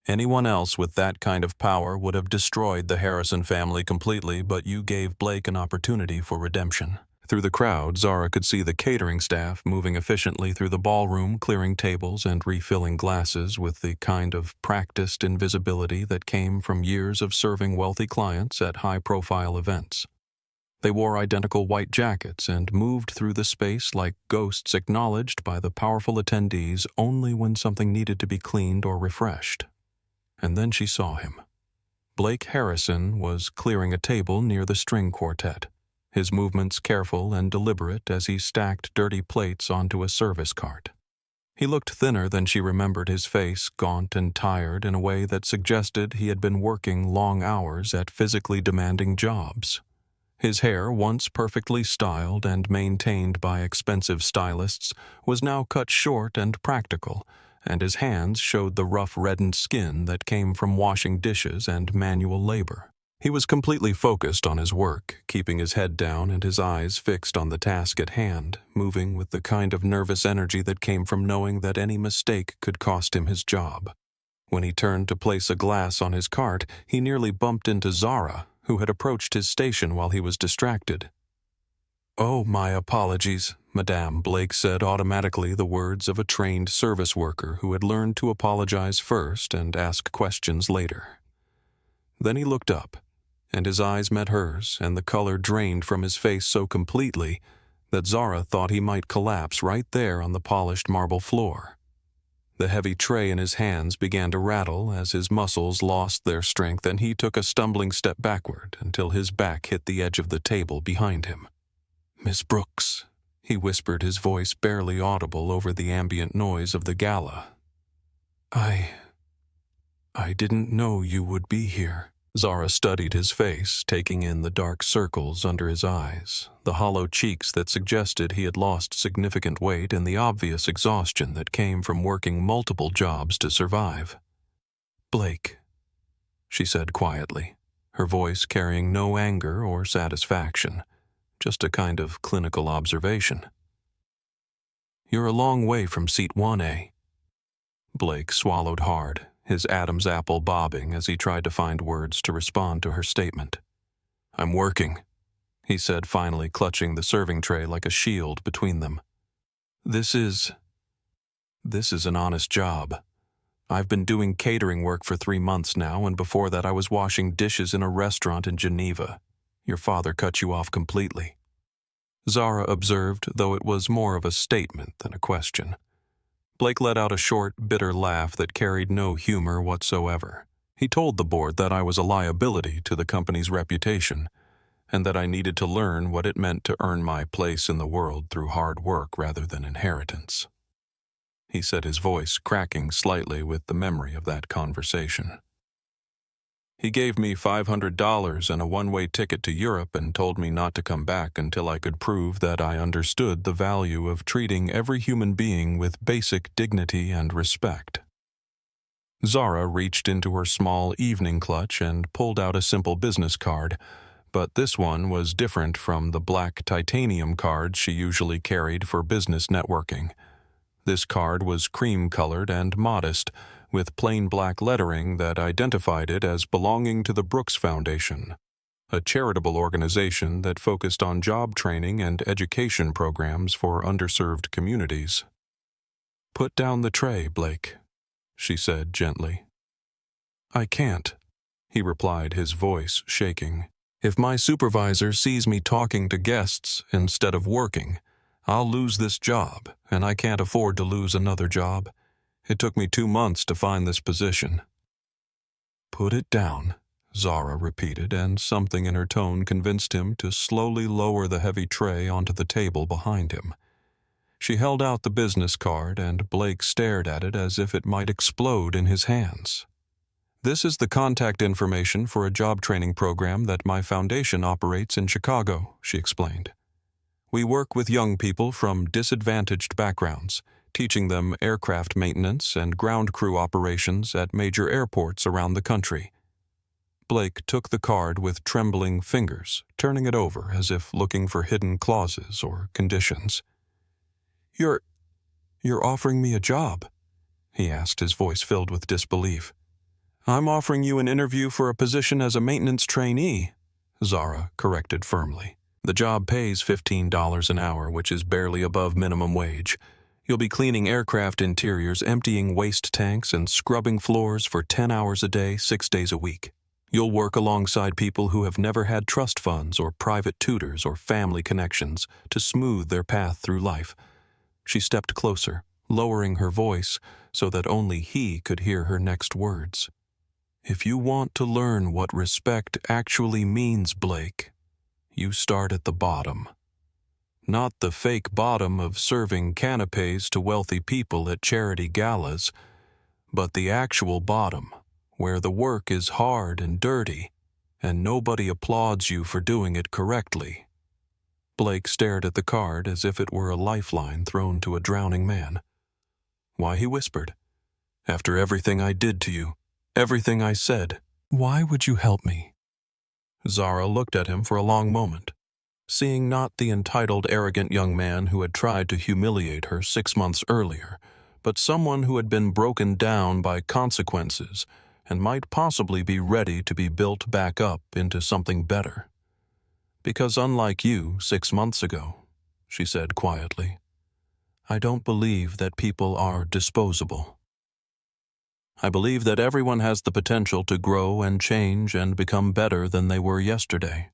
[SPEAKER 1] Anyone else with that kind of power would have destroyed the Harrison family completely, but you gave Blake an opportunity for redemption. Through the crowd, Zara could see the catering staff moving efficiently through the ballroom, clearing tables and refilling glasses with the kind of practiced invisibility that came from years of serving wealthy clients at high-profile events. They wore identical white jackets and moved through the space like ghosts acknowledged by the powerful attendees only when something needed to be cleaned or refreshed. And then she saw him. Blake Harrison was clearing a table near the string quartet, his movements careful and deliberate as he stacked dirty plates onto a service cart. He looked thinner than she remembered his face, gaunt and tired in a way that suggested he had been working long hours at physically demanding jobs. His hair, once perfectly styled and maintained by expensive stylists, was now cut short and practical, and his hands showed the rough reddened skin that came from washing dishes and manual labor. He was completely focused on his work, keeping his head down and his eyes fixed on the task at hand, moving with the kind of nervous energy that came from knowing that any mistake could cost him his job. When he turned to place a glass on his cart, he nearly bumped into Zara, who had approached his station while he was distracted. "Oh, my apologies," Madame Blake said automatically, the words of a trained service worker who had learned to apologize first and ask questions later. Then he looked up, and his eyes met hers, and the color drained from his face so completely that Zara thought he might collapse right there on the polished marble floor. The heavy tray in his hands began to rattle as his muscles lost their strength, and he took a stumbling step backward until his back hit the edge of the table behind him. "Miss Brooks," he whispered, his voice barely audible over the ambient noise of the gala. I didn't know you would be here." Zara studied his face, taking in the dark circles under his eyes, the hollow cheeks that suggested he had lost significant weight, and the obvious exhaustion that came from working multiple jobs to survive. "Blake," she said quietly, her voice carrying no anger or satisfaction, just a kind of clinical observation. "You're a long way from seat 1A. Blake swallowed hard, his Adam's apple bobbing as he tried to find words to respond to her statement. "I'm working," he said, finally clutching the serving tray like a shield between them. This is an honest job. I've been doing catering work for 3 months now, and before that I was washing dishes in a restaurant in Geneva. Your father cut you off completely." Zara observed, though it was more of a statement than a question. Blake let out a short, bitter laugh that carried no humor whatsoever. He told the board that I was a liability to the company's reputation, and that I needed to learn what it meant to earn my place in the world through hard work rather than inheritance. He said, his voice cracking slightly with the memory of that conversation. He gave me $500 and a one-way ticket to Europe and told me not to come back until I could prove that I understood the value of treating every human being with basic dignity and respect. Zara reached into her small evening clutch and pulled out a simple business card, but this one was different from the black titanium cards she usually carried for business networking. This card was cream-colored and modest, with plain black lettering that identified it as belonging to the Brooks Foundation, a charitable organization that focused on job training and education programs for underserved communities. "Put down the tray, Blake," she said gently. "I can't," he replied, his voice shaking. "If my supervisor sees me talking to guests instead of working, I'll lose this job, and I can't afford to lose another job. It took me 2 months to find this position." "Put it down," Zara repeated, and something in her tone convinced him to slowly lower the heavy tray onto the table behind him. She held out the business card, and Blake stared at it as if it might explode in his hands. "This is the contact information for a job training program that my foundation operates in Chicago," she explained. "We work with young people from disadvantaged backgrounds, teaching them aircraft maintenance and ground crew operations at major airports around the country." Blake took the card with trembling fingers, turning it over as if looking for hidden clauses or conditions. You're offering me a job?" he asked, his voice filled with disbelief. "I'm offering you an interview for a position as a maintenance trainee," Zara corrected firmly. "The job pays $15 an hour, which is barely above minimum wage. You'll be cleaning aircraft interiors, emptying waste tanks, and scrubbing floors for 10 hours a day, 6 days a week. You'll work alongside people who have never had trust funds or private tutors or family connections to smooth their path through life." She stepped closer, lowering her voice so that only he could hear her next words. "If you want to learn what respect actually means, Blake, you start at the bottom. Not the fake bottom of serving canapes to wealthy people at charity galas, but the actual bottom, where the work is hard and dirty, and nobody applauds you for doing it correctly." Blake stared at the card as if it were a lifeline thrown to a drowning man. "Why," he whispered, "after everything I did to you, everything I said, why would you help me?" Zara looked at him for a long moment, seeing not the entitled, arrogant young man who had tried to humiliate her 6 months earlier, but someone who had been broken down by consequences and might possibly be ready to be built back up into something better. Because unlike you 6 months ago, she said quietly, I don't believe that people are disposable. I believe that everyone has the potential to grow and change and become better than they were yesterday.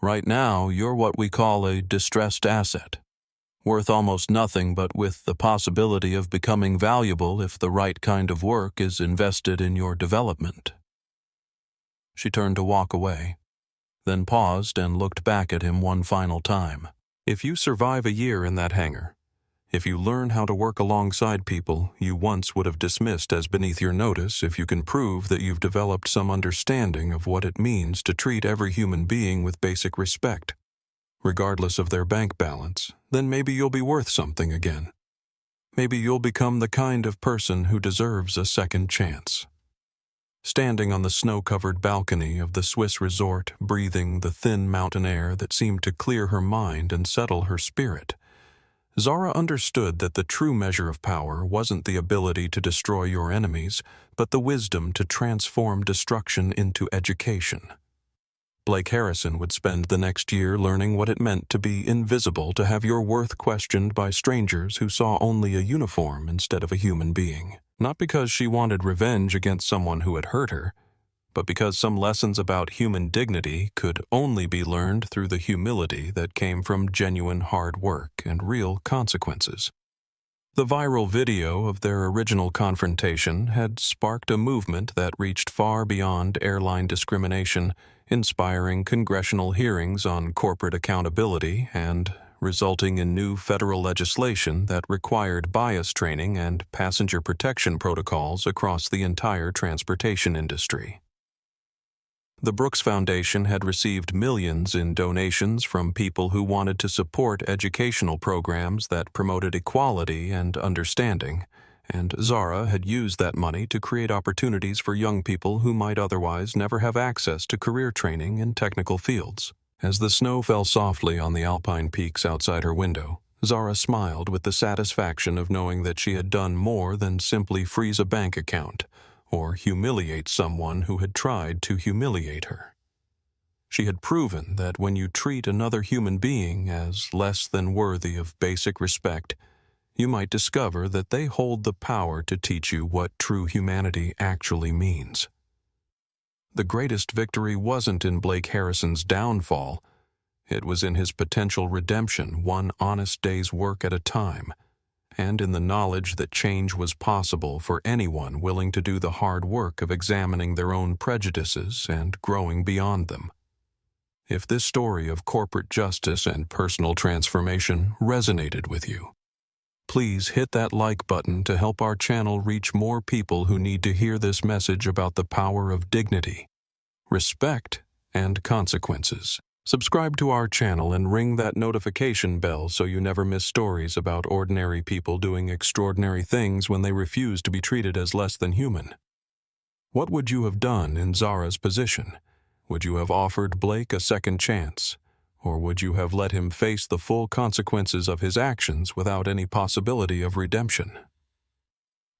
[SPEAKER 1] Right now, you're what we call a distressed asset, worth almost nothing but with the possibility of becoming valuable if the right kind of work is invested in your development. She turned to walk away, then paused and looked back at him one final time. If you survive a year in that hangar, if you learn how to work alongside people you once would have dismissed as beneath your notice, if you can prove that you've developed some understanding of what it means to treat every human being with basic respect, regardless of their bank balance, then maybe you'll be worth something again. Maybe you'll become the kind of person who deserves a second chance. Standing on the snow-covered balcony of the Swiss resort, breathing the thin mountain air that seemed to clear her mind and settle her spirit, Zara understood that the true measure of power wasn't the ability to destroy your enemies, but the wisdom to transform destruction into education. Blake Harrison would spend the next year learning what it meant to be invisible, to have your worth questioned by strangers who saw only a uniform instead of a human being. Not because she wanted revenge against someone who had hurt her, but because some lessons about human dignity could only be learned through the humility that came from genuine hard work and real consequences. The viral video of their original confrontation had sparked a movement that reached far beyond airline discrimination, inspiring congressional hearings on corporate accountability and resulting in new federal legislation that required bias training and passenger protection protocols across the entire transportation industry. The Brooks Foundation had received millions in donations from people who wanted to support educational programs that promoted equality and understanding, and Zara had used that money to create opportunities for young people who might otherwise never have access to career training in technical fields. As the snow fell softly on the alpine peaks outside her window, Zara smiled with the satisfaction of knowing that she had done more than simply freeze a bank account or humiliate someone who had tried to humiliate her. She had proven that when you treat another human being as less than worthy of basic respect, you might discover that they hold the power to teach you what true humanity actually means. The greatest victory wasn't in Blake Harrison's downfall. It was in his potential redemption, one honest day's work at a time, and in the knowledge that change was possible for anyone willing to do the hard work of examining their own prejudices and growing beyond them. If this story of corporate justice and personal transformation resonated with you, please hit that like button to help our channel reach more people who need to hear this message about the power of dignity, respect, and consequences. Subscribe to our channel and ring that notification bell so you never miss stories about ordinary people doing extraordinary things when they refuse to be treated as less than human. What would you have done in Zara's position? Would you have offered Blake a second chance? Or would you have let him face the full consequences of his actions without any possibility of redemption?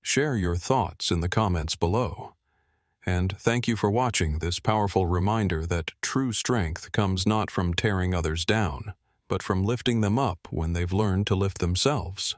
[SPEAKER 1] Share your thoughts in the comments below. And thank you for watching this powerful reminder that true strength comes not from tearing others down, but from lifting them up when they've learned to lift themselves.